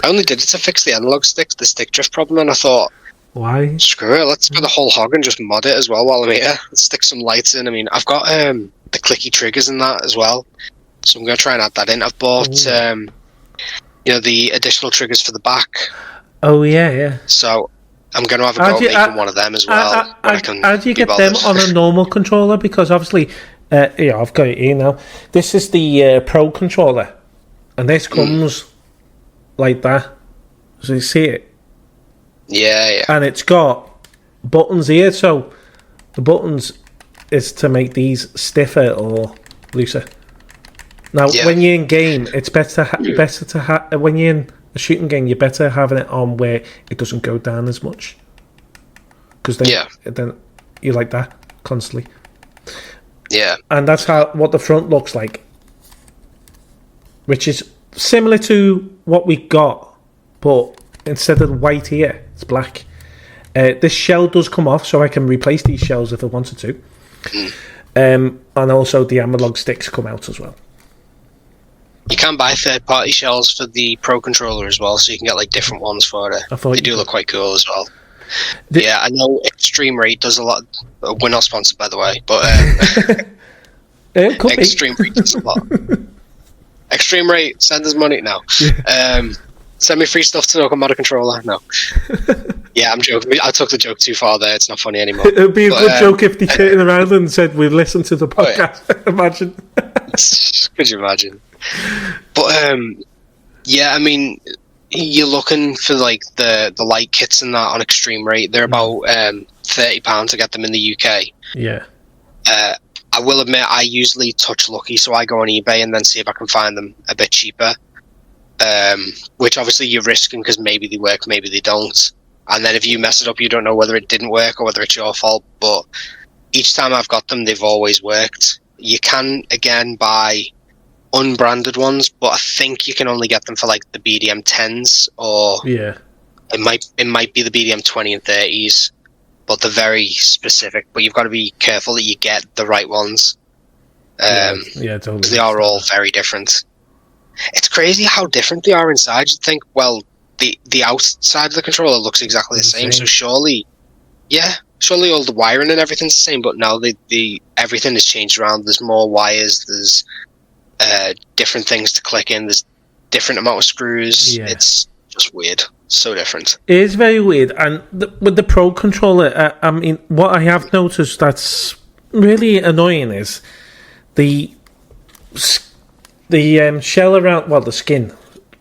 I only did it to fix the analog sticks, the stick drift problem, and I thought, Why? Screw it, let's go the whole hog and just mod it as well while I'm here. Let's stick some lights in. I mean, I've got the clicky triggers in that as well, so I'm going to try and add that in. I've bought, the additional triggers for the back. Oh, yeah. So I'm going to have a go at making one of them as well. How do you get them on a normal controller? Because obviously, I've got it here now. This is the Pro controller, and this comes like that. So you see it? Yeah. And it's got buttons here, so the buttons is to make these stiffer or looser. Now, when you're in game, it's better to have when you're in a shooting game, you're better having it on where it doesn't go down as much. Because then you like that constantly. Yeah. And that's what the front looks like, which is similar to what we got, but instead of white here, it's black. This shell does come off, so I can replace these shells if I wanted to. And also the analog sticks come out as well. You can buy third-party shells for the Pro controller as well, so you can get like different ones for it. They do look quite cool as well. Yeah, I know Extreme Rate does a lot. We're not sponsored, by the way, but Extreme Rate does a lot. Extreme Rate, send us money now. Send me free stuff to talk about a controller. No. Yeah, I'm joking. I took the joke too far there. It's not funny anymore. It would be a good joke if they turned around and said, "We've listened to the podcast." Oh, yeah. Imagine. Could you imagine? But I mean, you're looking for like the light kits and that on Extreme Rate. They're about £30 to get them in the UK. Yeah. I will admit, I usually touch lucky, so I go on eBay and then see if I can find them a bit cheaper. Which obviously you're risking because maybe they work, maybe they don't. And then if you mess it up, you don't know whether it didn't work or whether it's your fault. But each time I've got them, they've always worked. You can, again, buy unbranded ones, but I think you can only get them for like the BDM 10s or it might be the BDM 20 and 30s, but they're very specific. But you've got to be careful that you get the right ones. Totally. Because they are all very different. It's crazy how different they are inside. You think, well, the outside of the controller looks exactly the same. So surely all the wiring and everything's the same. But now everything has changed around. There's more wires. There's different things to click in. There's different amount of screws. Yeah. It's just weird. So different. It is very weird. And with the Pro controller, I mean, what I have noticed that's really annoying is the shell around, well, the skin,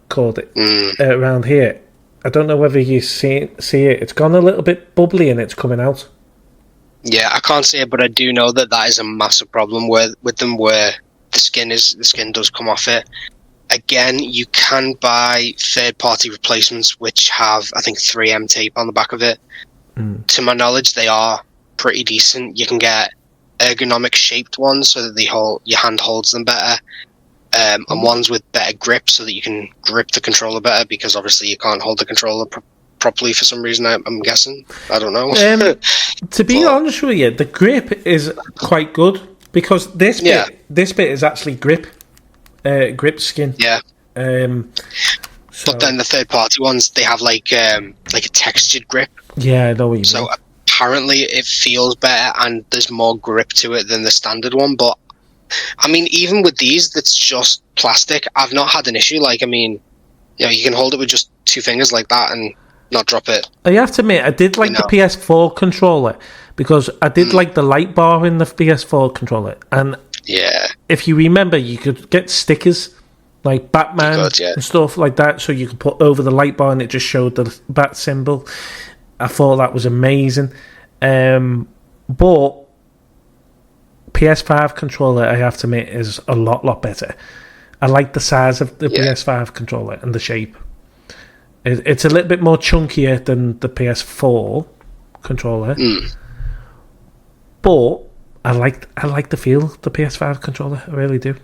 called it, around here. I don't know whether you see it. It's gone a little bit bubbly and it's coming out. Yeah, I can't see it, but I do know that is a massive problem with them, where the skin does come off it. Again, you can buy third-party replacements which have, I think, 3M tape on the back of it. To my knowledge, they are pretty decent. You can get ergonomic shaped ones so that your hand holds them better. And ones with better grip so that you can grip the controller better, because obviously you can't hold the controller properly for some reason, I'm guessing. I don't know. To be honest with you, the grip is quite good, because this bit is actually grip skin. Yeah. But then the third party ones, they have like a textured grip. Yeah, I know what you mean. So apparently it feels better and there's more grip to it than the standard one, but I mean, even with these, that's just plastic. I've not had an issue. Like, I mean, you can hold it with just two fingers like that and not drop it. I have to admit, I did like the PS4 controller, because I did like the light bar in the PS4 controller. And if you remember, you could get stickers like Batman and stuff like that, so you could put over the light bar and it just showed the bat symbol. I thought that was amazing. But PS5 controller, I have to admit, is a lot better. I like the size of the PS5 controller and the shape. It's a little bit more chunkier than the PS4 controller, but I like the feel of the PS5 controller. I really do.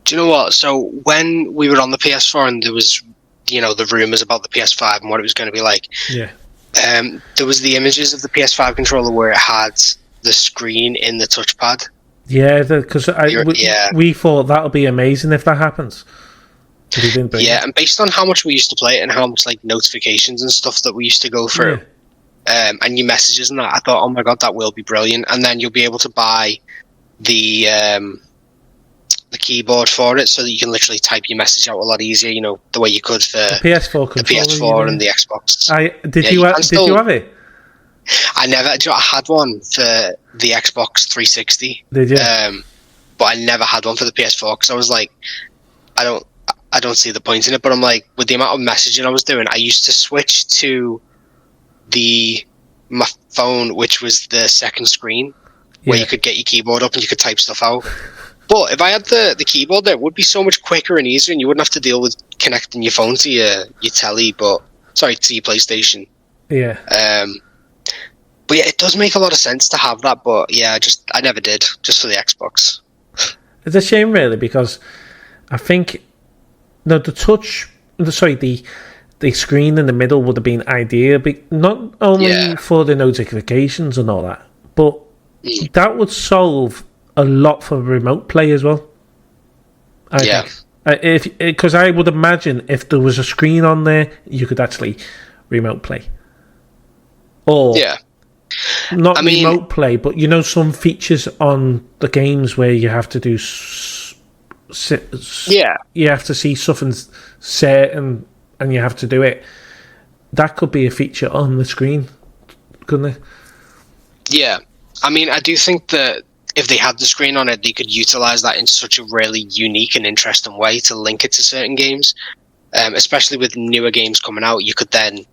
Do you know what? So when we were on the PS4 and there was, the rumors about the PS5 and what it was going to be like, there was the images of the PS5 controller where it had the screen in the touchpad. Yeah, because we thought that'll be amazing if that happens. And based on how much we used to play it and how much like notifications and stuff that we used to go through, and your messages and that. I thought, oh my god, that will be brilliant. And then you'll be able to buy the keyboard for it, so that you can literally type your message out a lot easier. You know, the way you could for the PS4 the PS4 and the Xbox. Did you have it? I never. I had one for the Xbox 360. Did you? But I never had one for the PS4 because I was like, I don't see the point in it. But I'm like, with the amount of messaging I was doing, I used to switch to my phone, which was the second screen, where you could get your keyboard up and you could type stuff out. But if I had the keyboard there, it would be so much quicker and easier, and you wouldn't have to deal with connecting your phone to your telly, to your PlayStation. Yeah. But yeah, it does make a lot of sense to have that. But yeah, I never did, just for the Xbox. It's a shame, really, because I think the screen in the middle would have been ideal, but not only for the notifications and all that, but that would solve a lot for remote play as well. I think. Because I would imagine if there was a screen on there, you could actually remote play. Or not remote play, but you know, some features on the games where you have to do you have to see something certain and you have to do it. That could be a feature on the screen, couldn't it? Yeah. I mean, I do think that if they had the screen on it, they could utilize that in such a really unique and interesting way to link it to certain games. Especially with newer games coming out, you could then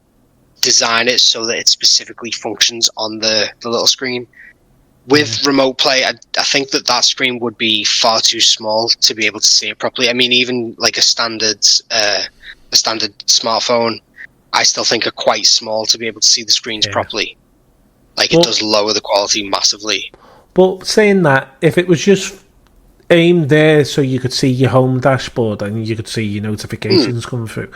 design it so that it specifically functions on the little screen. With remote play, I think that screen would be far too small to be able to see it properly. I mean, even like a standard smartphone, I still think are quite small to be able to see the screens properly. Like, it does lower the quality massively. But saying that, if it was just aimed there so you could see your home dashboard and you could see your notifications coming through,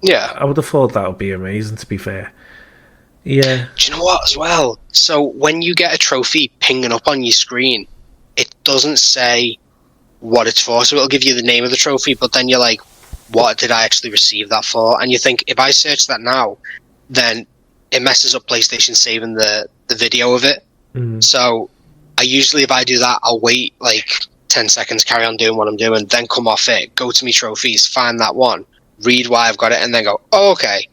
I would have thought that would be amazing, to be fair. Yeah. Do you know what, as well? So when you get a trophy pinging up on your screen, it doesn't say what it's for. So it'll give you the name of the trophy, but then you're like, what did I actually receive that for? And you think, if I search that now, then it messes up PlayStation saving the video of it. So I usually, if I do that, I'll wait like 10 seconds, carry on doing what I'm doing, then come off it, go to me trophies, find that one, read why I've got it, and then go, oh, okay.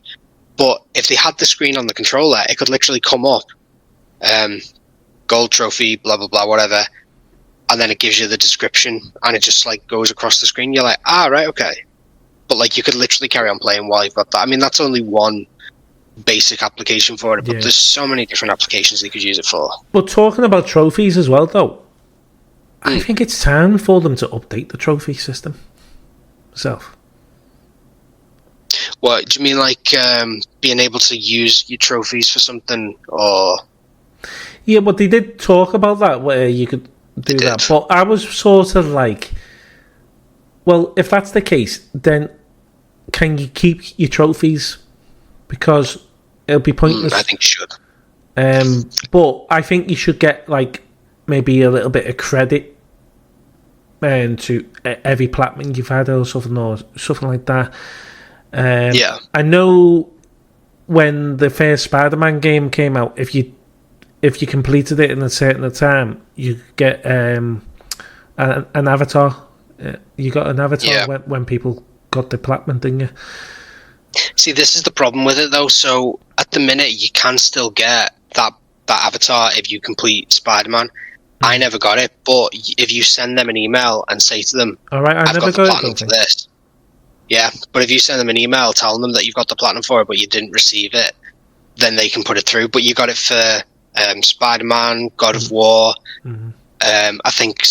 But if they had the screen on the controller, it could literally come up, gold trophy, blah, blah, blah, whatever, and then it gives you the description, and it just like goes across the screen. You're like, right, okay. But like, you could literally carry on playing while you've got that. I mean, that's only one basic application for it, but there's so many different applications they could use it for. But talking about trophies as well, though, I think it's time for them to update the trophy system itself. What do you mean, like being able to use your trophies for something, or? Yeah, but they did talk about that, where you could do that. But I was sort of like, well, if that's the case, then can you keep your trophies? Because it'll be pointless. I think you should. But I think you should get like maybe a little bit of credit to every platinum you've had or something like that. I know when the first Spider-Man game came out, if you completed it in a certain time, you get an avatar. You got an avatar when people got the platinum, didn't you? See, this is the problem with it, though. So at the minute, you can still get that avatar if you complete Spider-Man. I never got it, but if you send them an email and say to them, "All right, I've got the platinum for this," but if you send them an email telling them that you've got the platinum for it, but you didn't receive it, then they can put it through. But you got it for Spider-Man, God of War, I think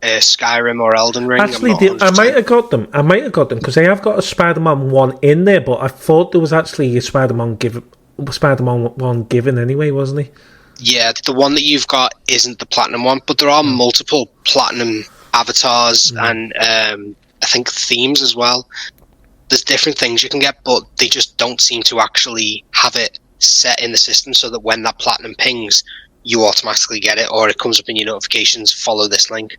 Skyrim or Elden Ring. Actually, I might have got them because I have got a Spider-Man one in there, but I thought there was actually a Spider-Man one given anyway, wasn't he? Yeah, the one that you've got isn't the platinum one, but there are multiple platinum avatars and I think themes as well. There's different things you can get, but they just don't seem to actually have it set in the system so that when that platinum pings, you automatically get it, or it comes up in your notifications, follow this link.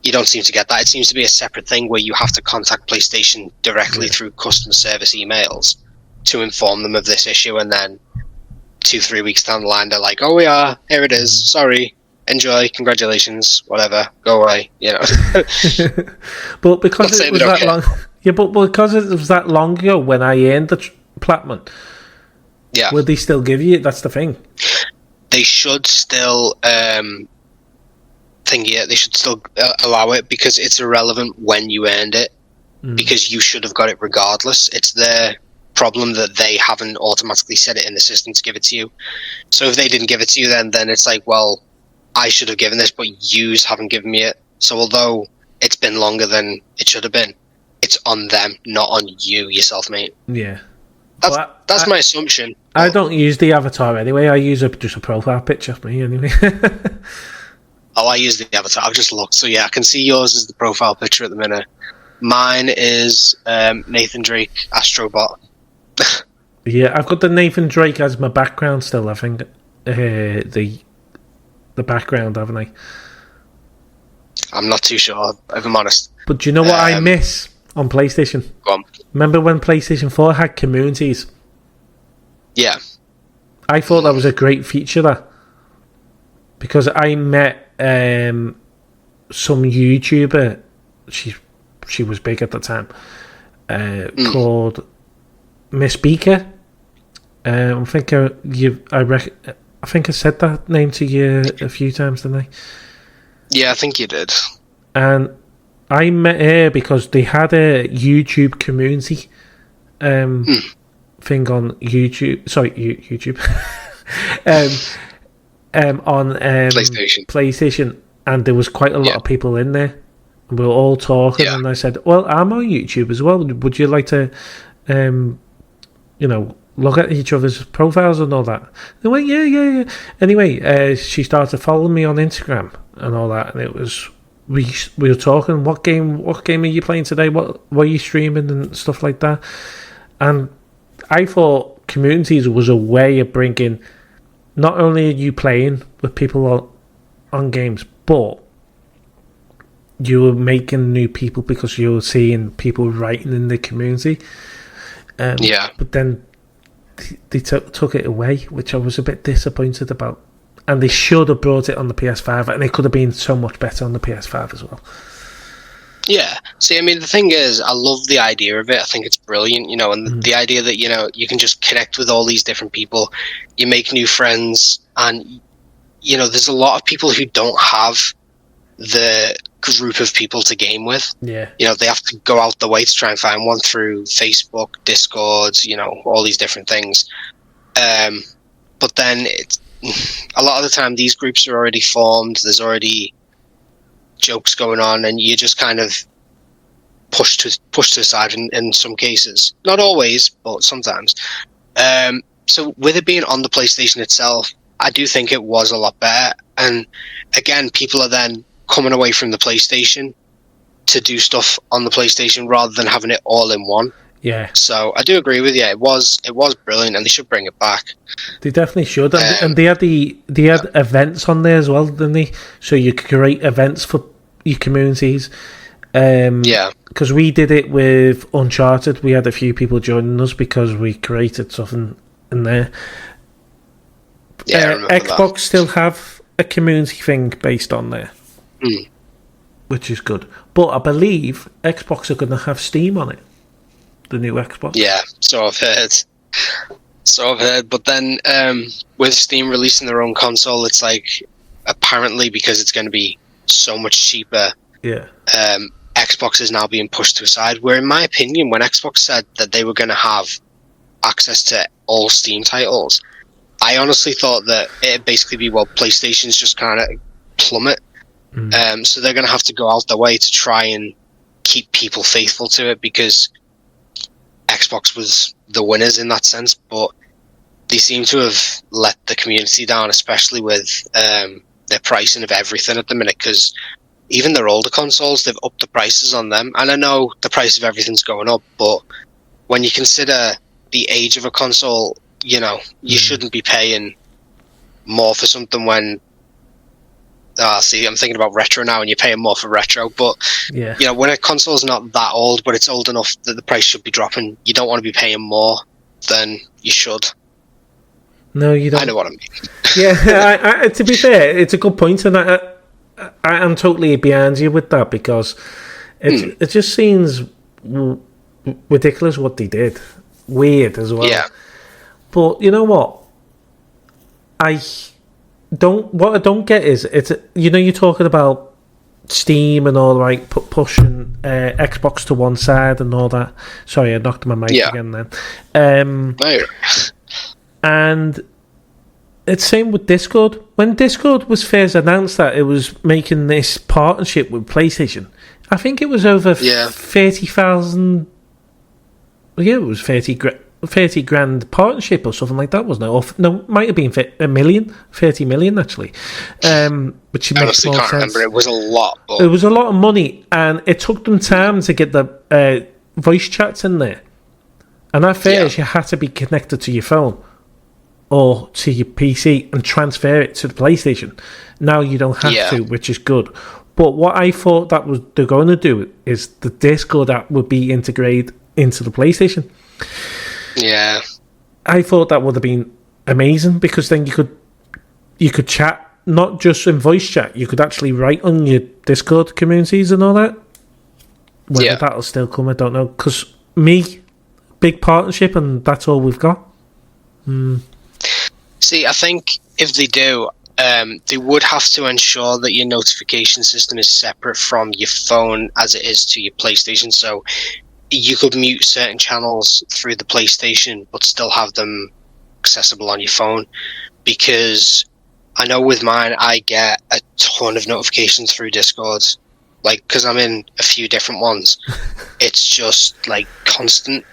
You don't seem to get that. It seems to be a separate thing where you have to contact PlayStation directly through customer service emails to inform them of this issue, and then 2-3 weeks down the line, they're like, "Oh, we are. Here it is. Sorry. Enjoy. Congratulations. Whatever. Go away." You know. But because it was that long, yeah. But because it was that long ago when I earned the platinum, yeah. Would they still give you it? That's the thing. They should still they should still allow it, because it's irrelevant when you earned it, because you should have got it regardless. It's their problem that they haven't automatically set it in the system to give it to you. So if they didn't give it to you, then it's like, well, I should have given this, but yous haven't given me it. So although it's been longer than it should have been, it's on them, not on you yourself, mate. Yeah. That's my assumption. I don't use the avatar anyway. I use just a profile picture of me anyway. Oh, I use the avatar. I've just looked. So yeah, I can see yours is the profile picture at the minute. Mine is Nathan Drake, Astrobot. Yeah, I've got the Nathan Drake as my background still, I think. The background, haven't I? I'm not too sure, if I'm honest. But do you know what I miss on PlayStation? Go on. Remember when PlayStation 4 had communities? Yeah. I thought that was a great feature, that. Because I met some YouTuber, she was big at the time, called Miss Beaker. I think I said that name to you a few times, didn't I? Yeah, I think you did. And I met her because they had a YouTube community thing on YouTube. Sorry, YouTube. On PlayStation, and there was quite a lot of people in there. And we were all talking, and I said, "Well, I'm on YouTube as well. Would you like to, look at each other's profiles and all that?" They went, "Yeah." Anyway, she started following me on Instagram and all that, and it was we were talking. What game are you playing today? What are you streaming and stuff like that? And I thought communities was a way of bringing. Not only are you playing with people on games, but you were making new people because you were seeing people writing in the community. But then they took it away, which I was a bit disappointed about. And they should have brought it on the PS5, and it could have been so much better on the PS5 as well. Yeah. See, I mean, the thing is, I love the idea of it. I think it's brilliant, and the idea that, you can just connect with all these different people, you make new friends, and, there's a lot of people who don't have the group of people to game with. Yeah. They have to go out the way to try and find one through Facebook, Discord, all these different things. But then it's a lot of the time these groups are already formed. There's already jokes going on, and you just kind of pushed to the side in some cases. Not always, but sometimes. So with it being on the PlayStation itself, I do think it was a lot better. And again, people are then coming away from the PlayStation to do stuff on the PlayStation rather than having it all in one. Yeah. So I do agree with you. It was brilliant, and they should bring it back. They definitely should. And they had events on there as well, didn't they? So you could create events for your communities. Because we did it with Uncharted. We had a few people joining us because we created something in there. Yeah, Xbox still have a community thing based on there, which is good. But I believe Xbox are going to have Steam on it, the new Xbox. Yeah, so I've heard. But then with Steam releasing their own console, it's like, apparently because it's going to be so much cheaper, Xbox is now being pushed to a side. Where in my opinion, when Xbox said that they were going to have access to all Steam titles, I honestly thought that it'd basically be, well, PlayStation's just kind of plummet. So they're going to have to go out their way to try and keep people faithful to it, because Xbox was the winners in that sense, but they seem to have let the community down, especially with their pricing of everything at the minute, because even their older consoles, they've upped the prices on them. And I know the price of everything's going up, but when you consider the age of a console, you shouldn't be paying more for something when... see, I'm thinking about retro now, and you're paying more for retro, but when a console's not that old, but it's old enough that the price should be dropping, you don't want to be paying more than you should. No, you don't. I know what I mean. Yeah, to be fair, it's a good point, and I am totally behind you with that, because it just seems ridiculous what they did. Weird as well. Yeah. But you know what? What I don't get is, you're talking about Steam and all, right, pushing Xbox to one side and all that. Sorry, I knocked my mic again then. And it's same with Discord. When Discord was first announced that it was making this partnership with PlayStation, I think it was over 30,000. Yeah, it was 30 grand partnership or something like that, wasn't it? Or no, it might have been 30 million actually. Which I makes honestly more can't sense. remember. It was a lot. But... It was a lot of money, and it took them time to get the voice chats in there. And at first, you had to be connected to your phone or to your PC and transfer it to the PlayStation. Now you don't have to, which is good. But what I thought they're going to do is the Discord app would be integrated into the PlayStation. Yeah. I thought that would have been amazing, because then you could chat, not just in voice chat. You could actually write on your Discord communities and all that. Whether that'll still come, I don't know. Because big partnership, and that's all we've got. See, I think if they do, they would have to ensure that your notification system is separate from your phone as it is to your PlayStation. So you could mute certain channels through the PlayStation, but still have them accessible on your phone. Because I know with mine, I get a ton of notifications through Discord. Like, because I'm in a few different ones. It's just, like, constant.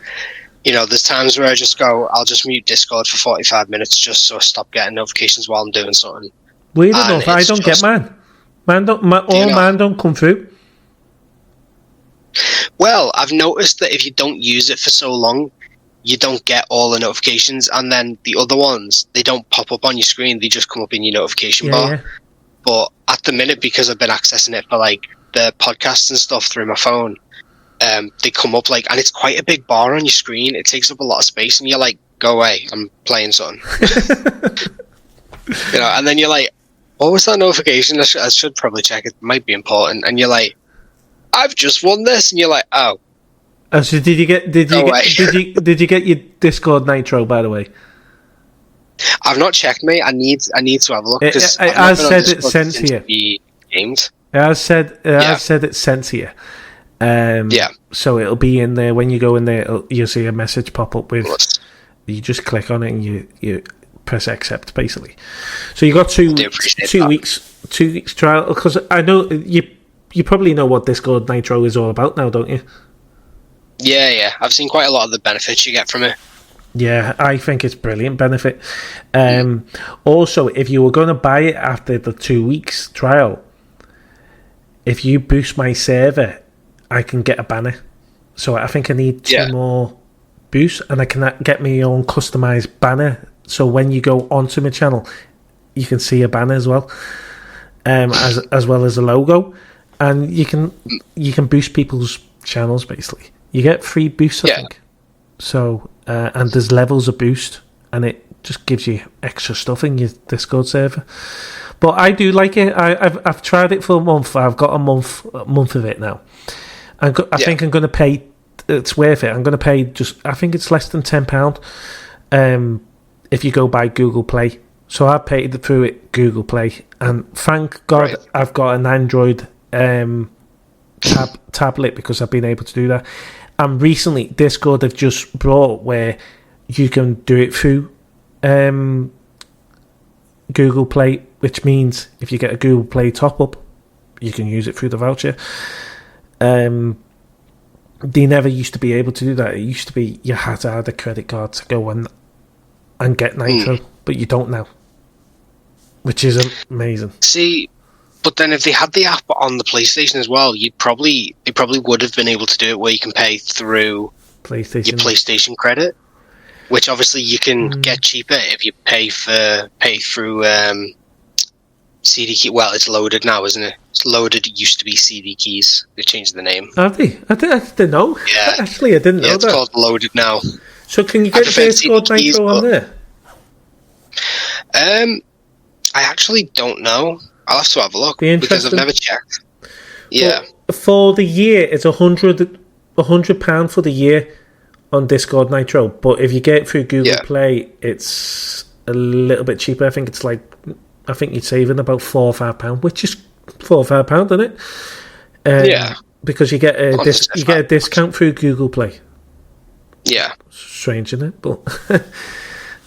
There's times where I'll just mute Discord for 45 minutes just so I stop getting notifications while I'm doing something. Weird enough, I don't get mine. Mine don't come through. Well, I've noticed that if you don't use it for so long, you don't get all the notifications, and then the other ones, they don't pop up on your screen, they just come up in your notification bar. Yeah. But at the minute, because I've been accessing it for, like, the podcasts and stuff through my phone, they come up, like, and it's quite a big bar on your screen. It takes up a lot of space, and you're like, go away, I'm playing something. And then you're like, what was that notification? I should probably check it. It might be important. And you're like, I've just won this, and you're like, oh. So did you get your Discord Nitro, by the way? I've not checked, mate. I need to have a look. I said it's sent to you. I said it's sent to you. So it'll be in there. When you go in there, you'll see a message pop up with. You just click on it and you press accept, basically. So you got two weeks trial, because I know you probably know what Discord Nitro is all about now, don't you? Yeah. I've seen quite a lot of the benefits you get from it. Yeah, I think it's brilliant benefit. Also, if you were going to buy it after the 2 weeks trial, if you boost my server, I can get a banner. So I think I need 2 more boosts, and I can get my own customized banner. So when you go onto my channel, you can see a banner as well, as well as a logo, and you can boost people's channels. Basically, you get free boosts, I think. So and there's levels of boost, and it just gives you extra stuff in your Discord server. But I do like it. I've tried it for a month. I've got a month of it now. I think I'm going to pay. It's worth it. I'm going to pay I think it's less than £10. If you go by Google Play. So I paid through it Google Play, and thank God I've got an Android tablet, because I've been able to do that. And recently, Discord have just brought where you can do it through Google Play, which means if you get a Google Play top up, you can use it through the voucher. They never used to be able to do that. It used to be you had to add a credit card to go and get Nitro, but you don't now, which is amazing. See, but then if they had the app on the PlayStation as well, they probably would have been able to do it where you can pay through your PlayStation credit, which obviously you can get cheaper if you pay through CD Key. Well, it's loaded now, isn't it? It's loaded. It used to be CD Keys. They changed the name. Have they? I didn't know. Yeah. Actually, I didn't know that. It's called loaded now. So can you get Discord Nitro on there? I actually don't know. I'll have to have a look because I've never checked. Yeah. But for the year, it's £100 for the year on Discord Nitro. But if you get it through Google Play, it's a little bit cheaper. I think you're saving about £4 or £5, which is £4 or £5, isn't it? Because you get a discount through Google Play. Yeah. Strange, isn't it? But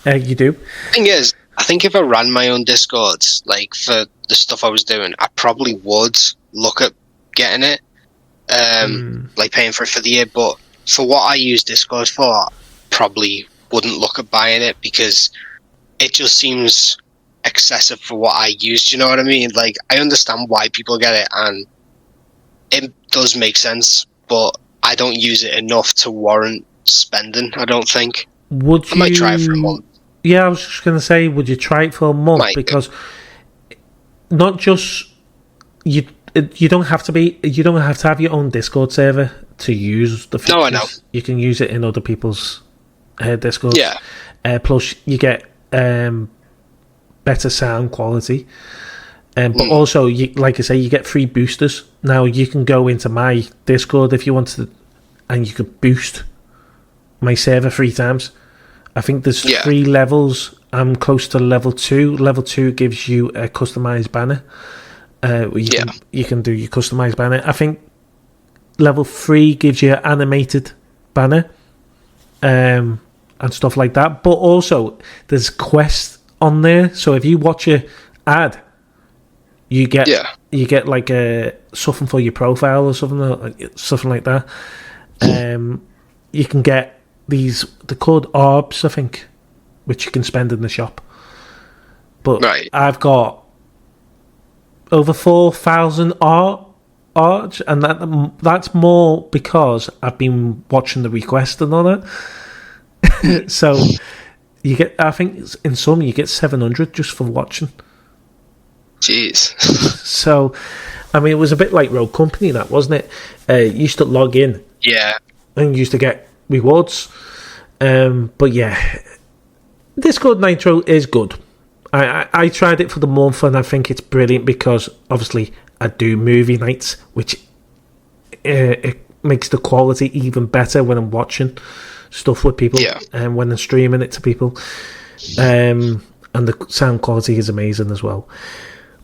you do. The thing is, I think if I ran my own Discords, like for the stuff I was doing, I probably would look at getting it, like paying for it for the year. But for what I use Discord for, I probably wouldn't look at buying it because it just seems excessive for what I use. Do you know what I mean? Like, I understand why people get it, and it does make sense, but I don't use it enough to warrant spending, I don't think. I might try it for a month. Yeah, I was just going to say, would you try it for a month? Because not just you don't have to have your own Discord server to use the features. No, I know. You can use it in other people's Discord. Yeah. Plus, you get better sound quality. But also, like I say, you get free boosters. Now, you can go into my Discord if you want to, and you could boost my server 3 times. I think there's 3 levels. I'm close to level 2. Level 2 gives you a customized banner. You can do your customized banner. I think level 3 gives you an animated banner and stuff like that. But also, there's quests on there. So if you watch an ad, you get like something for your profile or something like that. You can get they're called orbs, I think, which you can spend in the shop. But I've got over 4,000 orbs, and that's more because I've been watching the request and all that. So you get, I think in some you get 700 just for watching. Jeez. So, I mean, it was a bit like Rogue Company, that, wasn't it? You used to log in. Yeah. And you used to get rewards. But yeah, Discord Nitro is good. I tried it for the month, and I think it's brilliant because, obviously, I do movie nights, which it makes the quality even better when I'm watching stuff with people and when I'm streaming it to people. And the sound quality is amazing as well.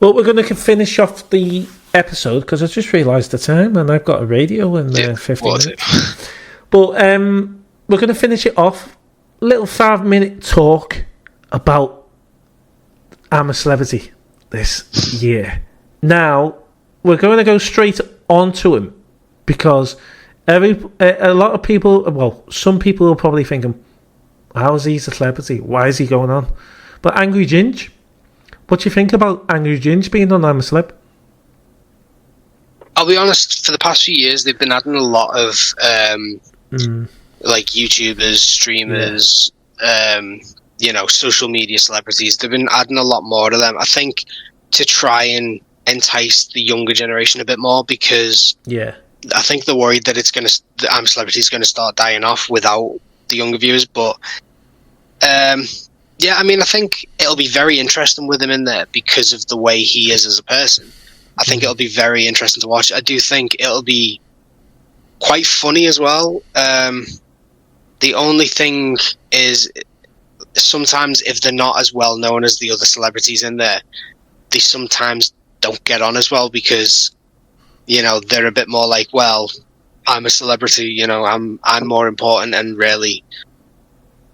Well, we're going to finish off the episode because I just realised the time and I've got a radio in 15 minutes. But we're going to finish it off. Little 5-minute talk about I'm a Celebrity this year. Now, we're going to go straight onto him because a lot of people, well, some people are probably thinking, how is he a celebrity? Why is he going on? But Angry Ginge, what do you think about Angry Ginge being on I'm a Celeb? I'll be honest, for the past few years, they've been adding a lot of like YouTubers, streamers, social media celebrities. They've been adding a lot more to them, I think, to try and entice the younger generation a bit more, because I think they're worried that that I'm Celebrity is going to start dying off without the younger viewers. But I mean, I think it'll be very interesting with him in there because of the way he is as a person. I think it'll be very interesting to watch. I do think it'll be quite funny as well. The only thing is, sometimes if they're not as well known as the other celebrities in there, they sometimes don't get on as well because, they're a bit more like, well, I'm a celebrity, I'm more important, and really,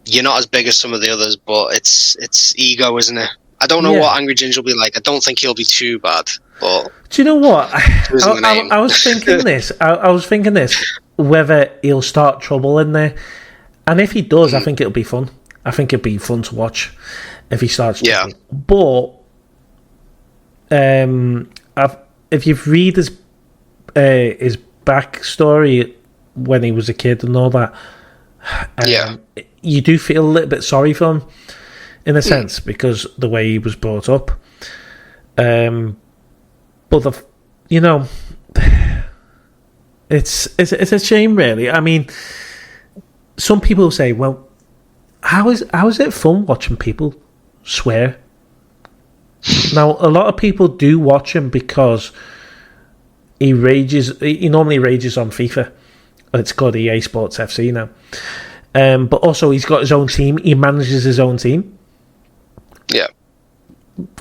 you're not as big as some of the others, but it's ego, isn't it? I don't know what Angry Ginge will be like. I don't think he'll be too bad. But do you know what? I was thinking this. I was thinking this, whether he'll start trouble in there. And if he does, I think it'll be fun. I think it'd be fun to watch if he starts trouble. But if you read his backstory when he was a kid and all that, you do feel a little bit sorry for him in a sense because the way he was brought up. But it's a shame, really. I mean, some people say, "Well, how is it fun watching people swear Now, a lot of people do watch him because he rages. He normally rages on FIFA. It's called EA Sports FC now. But also, he's got his own team. He manages his own team. Yeah.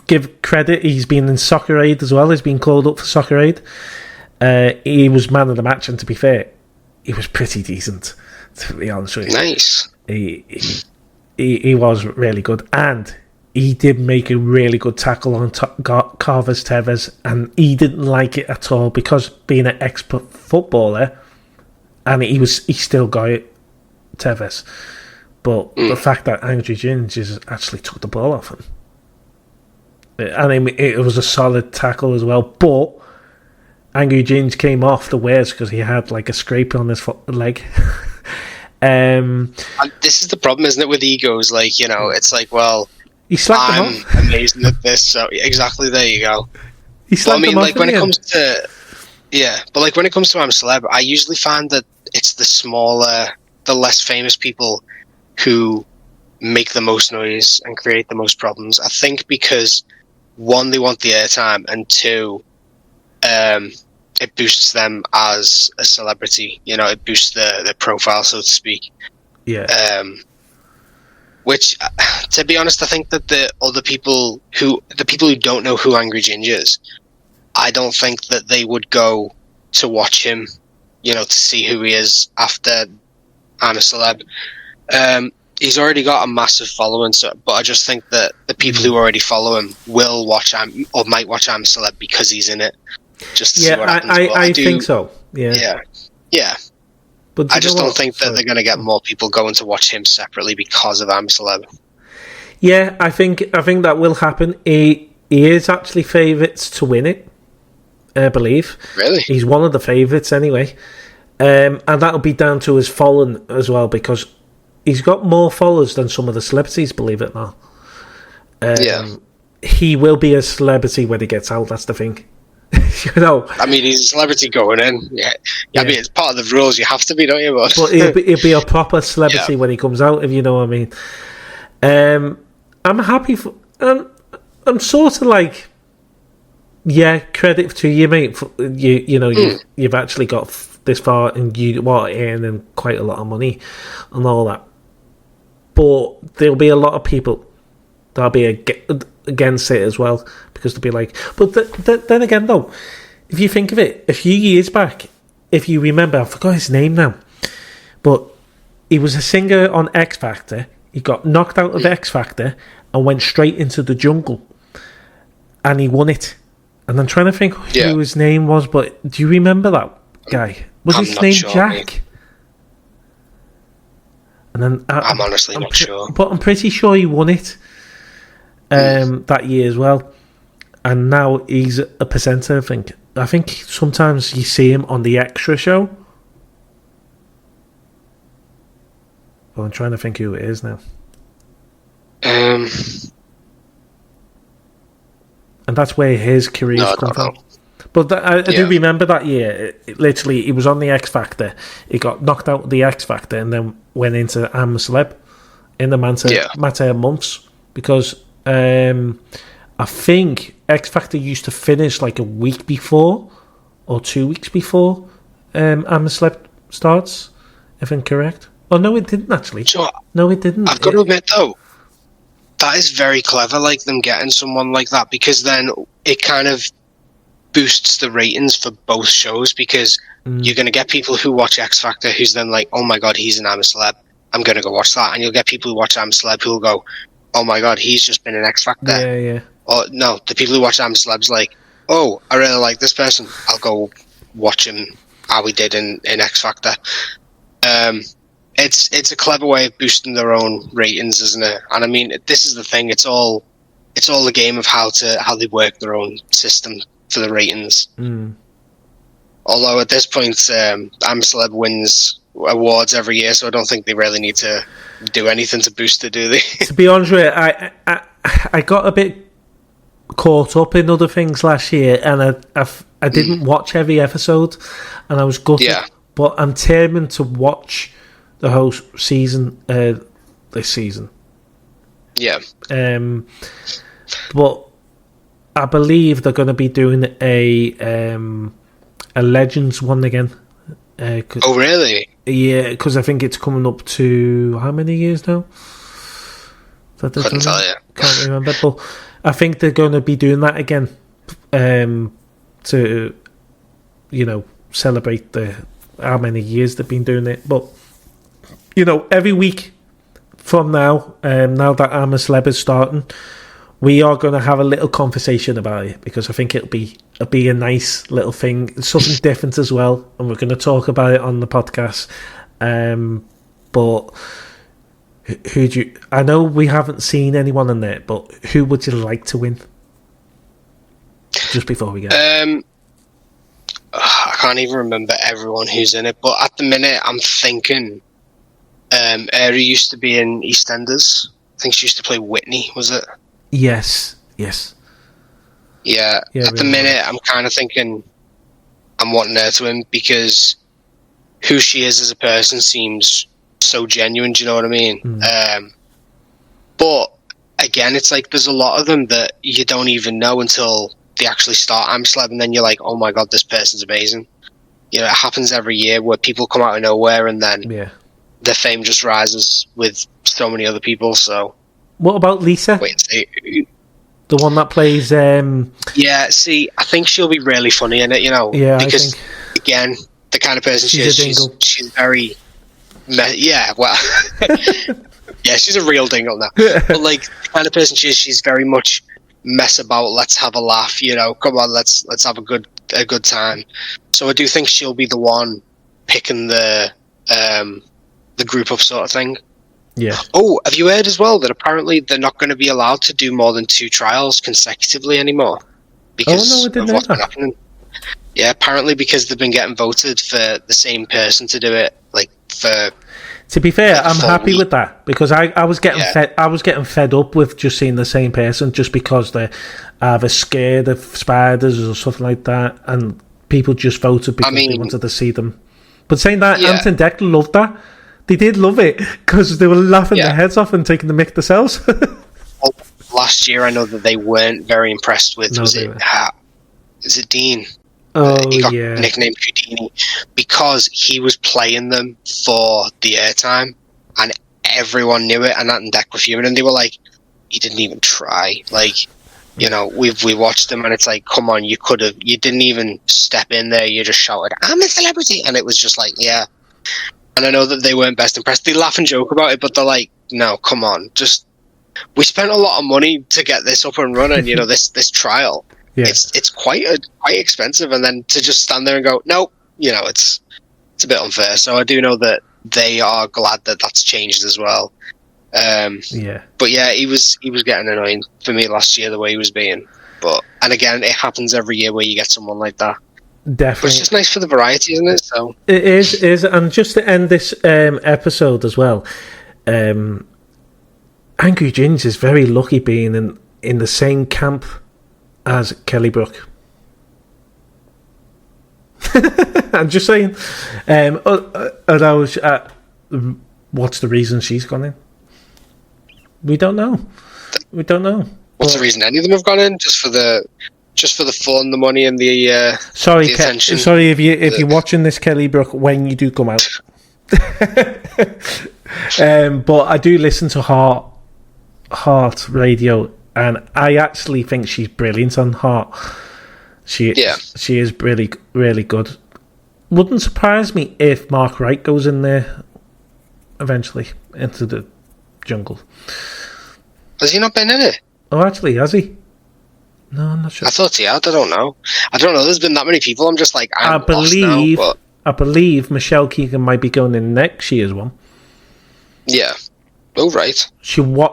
Give credit, he's been in Soccer Aid as well. He's been called up for Soccer Aid. He was man of the match, and to be fair, he was pretty decent, to be honest with you. Nice. He was really good, and he did make a really good tackle on Carlos Tevez, and he didn't like it at all because being an expert footballer, and he still got it, Tevez. But the fact that Angry Ginger actually took the ball off him, and it was a solid tackle as well. But Angry Ginger came off the wares because he had like a scrape on his leg. And this is the problem, isn't it, with egos? Like, it's like, well, he slapped him off. I'm amazing at this, so exactly, there you go. He slapped him off. Like when it comes to when it comes to I'm Celeb, I usually find that it's the smaller, the less famous people who make the most noise and create the most problems. I think because one, they want the airtime, and two, it boosts them as a celebrity. It boosts their profile, so to speak. Yeah. Which, to be honest, I think that the people who don't know who Angry Ginger is, I don't think that they would go to watch him, to see who he is after I'm a Celeb. He's already got a massive following, but I just think that the people who already follow him will watch or might watch I'm a Celeb because he's in it. Just to see what happens. I think so. Yeah. But I just don't think that they're going to get more people going to watch him separately because of I'm a Celeb. Yeah, I think that will happen. He is actually favourites to win it, I believe. Really? He's one of the favourites anyway. And that'll be down to his following as well, because he's got more followers than some of the celebrities, believe it or not. He will be a celebrity when he gets out, that's the thing. I mean, he's a celebrity going in. Yeah. I mean, it's part of the rules. You have to be, don't you? But he'll be a proper celebrity when he comes out, if you know what I mean. I'm happy for. I'm sort of like, credit to you, mate. You've actually got this far, and you are earning quite a lot of money and all that. But there'll be a lot of people that'll be against it as well, because they'll be like, but then again though, if you think of it, a few years back, if you remember, I forgot his name now, but he was a singer on X Factor. He got knocked out of X Factor and went straight into the jungle, and he won it. And I'm trying to think who his name was, but do you remember that guy? Was his name Jack? Mate. And then I'm honestly not sure, but I'm pretty sure he won it that year as well. And now he's a presenter, I think. I think sometimes you see him on the Extra show. Well, I'm trying to think who it is now. And that's where his career's come from. But I do remember that year. Literally, he was on the X Factor. He got knocked out of the X Factor and then went into I'm a Celeb in the matter of months. Because I think X Factor used to finish like a week before or 2 weeks before I'm a Celeb starts, if I'm correct. Oh, no, it didn't actually. Sure. No, it didn't. I've got to admit, though, that is very clever, like them getting someone like that, because then it kind of boosts the ratings for both shows, because you're going to get people who watch X Factor who's then like, oh my god, he's an I'm a Celeb, I'm going to go watch that. And you'll get people who watch I'm a Celeb who will go, oh my god, he's just been in X Factor. Yeah. Or no, the people who watch I'm a Celeb's like, oh, I really like this person, I'll go watch him how he did in X Factor. It's a clever way of boosting their own ratings, isn't it? And I mean, this is the thing. It's all a game of how they work their own system for the ratings. Although at this point, I'm a Celeb wins awards every year, so I don't think they really need to do anything to boost it, do they? To be honest with you, I got a bit caught up in other things last year, and I didn't watch every episode, and I was gutted. Yeah. But I'm determined to watch the whole season this season. Yeah. But I believe they're going to be doing a Legends one again. Oh, really? Yeah, because I think it's coming up to how many years now? Couldn't tell you. Can't remember, but I think they're going to be doing that again to, celebrate how many years they've been doing it. But every week from now, now that I'm a Celeb is starting, we are going to have a little conversation about it, because I think it'll be a nice little thing. It's something different as well, and we're going to talk about it on the podcast. But who do you... I know we haven't seen anyone in there, but who would you like to win? Just before we go. I can't even remember everyone who's in it, but at the minute I'm thinking Eri used to be in EastEnders. I think she used to play Whitney, was it? Yes. Yeah, at the minute I'm kind of thinking I'm wanting her to win, because who she is as a person seems so genuine, do you know what I mean? But again, it's like there's a lot of them that you don't even know until they actually start I'm Celeb, and then you're like, oh my god, this person's amazing. It happens every year where people come out of nowhere and then their fame just rises with so many other people. So what about Lisa? Wait and see. The one that plays... Yeah, see, I think she'll be really funny in it, Yeah, because, again, the kind of person she is, she's very... Yeah, well... yeah, she's a real dingle now. But, like, the kind of person she is, she's very much mess about, let's have a laugh, come on, let's have a good time. So I do think she'll be the one picking the group up sort of thing. Yeah. Oh, have you heard as well that apparently they're not going to be allowed to do more than 2 trials consecutively anymore? Because of what's been happening. Yeah, apparently because they've been getting voted for the same person to do it, like for... To be fair, I'm happy with that, because I was getting fed up with just seeing the same person, just because they're either scared of spiders or something like that, and people just voted because they wanted to see them. But saying that, Ant and Dec loved that. They did love it, because they were laughing their heads off and taking the mick themselves. Well, last year, I know that they weren't very impressed with. Is it Dean? Oh, he got nicknamed Houdini because he was playing them for the airtime, and everyone knew it. And Ant and Dec were fuming, and they were like, "He didn't even try." Like, we watched them, and it's like, "Come on, you didn't even step in there. You just shouted, 'I'm a celebrity,' and it was just like, yeah." And I know that they weren't best impressed. They laugh and joke about it, but they're like, no, come on. We spent a lot of money to get this up and running, this trial. Yeah. It's quite expensive. And then to just stand there and go, nope, it's a bit unfair. So I do know that they are glad that that's changed as well. But yeah, he was getting annoying for me last year, the way he was being. And again, it happens every year where you get someone like that. Definitely. But it's just nice for the variety, isn't it? So it is. And just to end this episode as well, Angry Ginge is very lucky being in the same camp as Kelly Brook. I'm just saying. What's the reason she's gone in? We don't know. What's the reason any of them have gone in? Just for the fun, the money, and the attention. Sorry if you're watching this, Kelly Brook, when you do come out. But I do listen to Heart Radio, and I actually think she's brilliant on Heart. She is really, really good. Wouldn't surprise me if Mark Wright goes in there eventually into the jungle. Has he not been in it? Oh, actually, has he? No, I'm not sure. I thought he had. I don't know. There's been that many people. I'm just like, I believe Michelle Keegan might be going in next year's one. Yeah. Oh, right.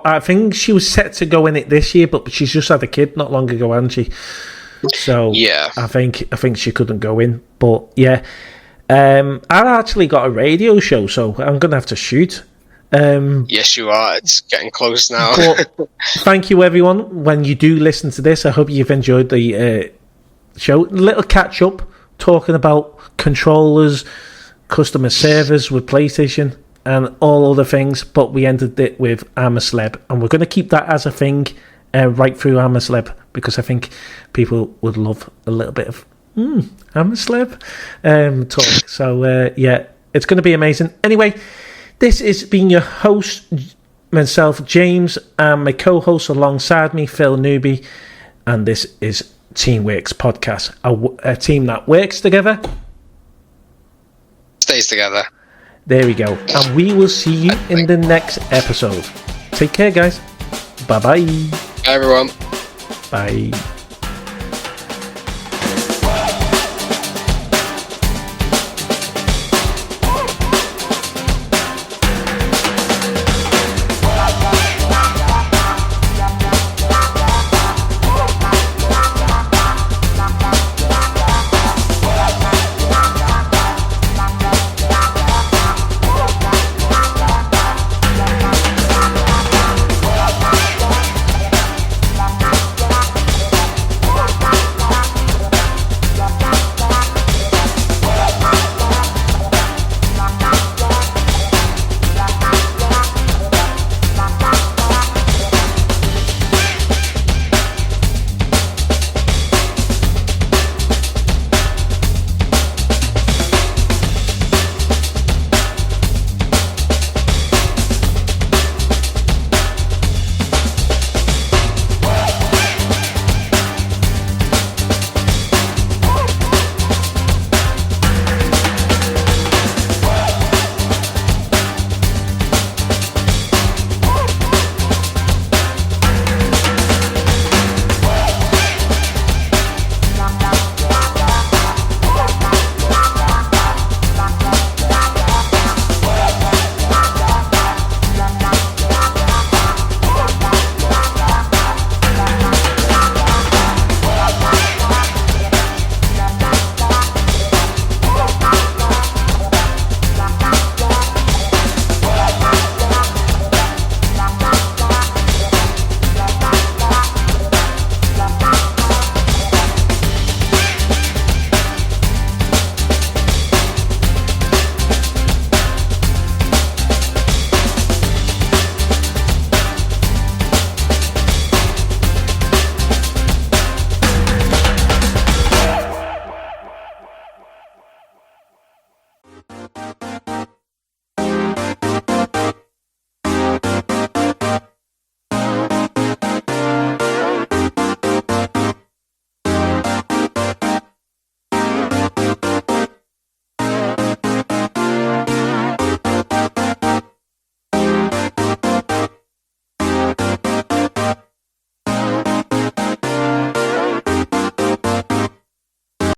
I think she was set to go in it this year, but she's just had a kid not long ago, hasn't she? So yeah, I think she couldn't go in. But yeah, I actually got a radio show, so I'm gonna have to shoot. Yes, you are. It's getting close now. But thank you, everyone. When you do listen to this, I hope you've enjoyed the show. Little catch up, talking about controllers, customer service with PlayStation, and all other things. But we ended it with I'm a Celeb, and we're going to keep that as a thing right through I'm a Celeb, because I think people would love a little bit of I'm a celeb talk. So yeah, it's going to be amazing. Anyway, this has been your host, myself, James, and my co-host alongside me, Phil Newby, and this is Teamworks Podcast, a team that works together, stays together. There we go. And we will see you in the next episode. Take care, guys. Bye-bye. Bye, everyone. Bye.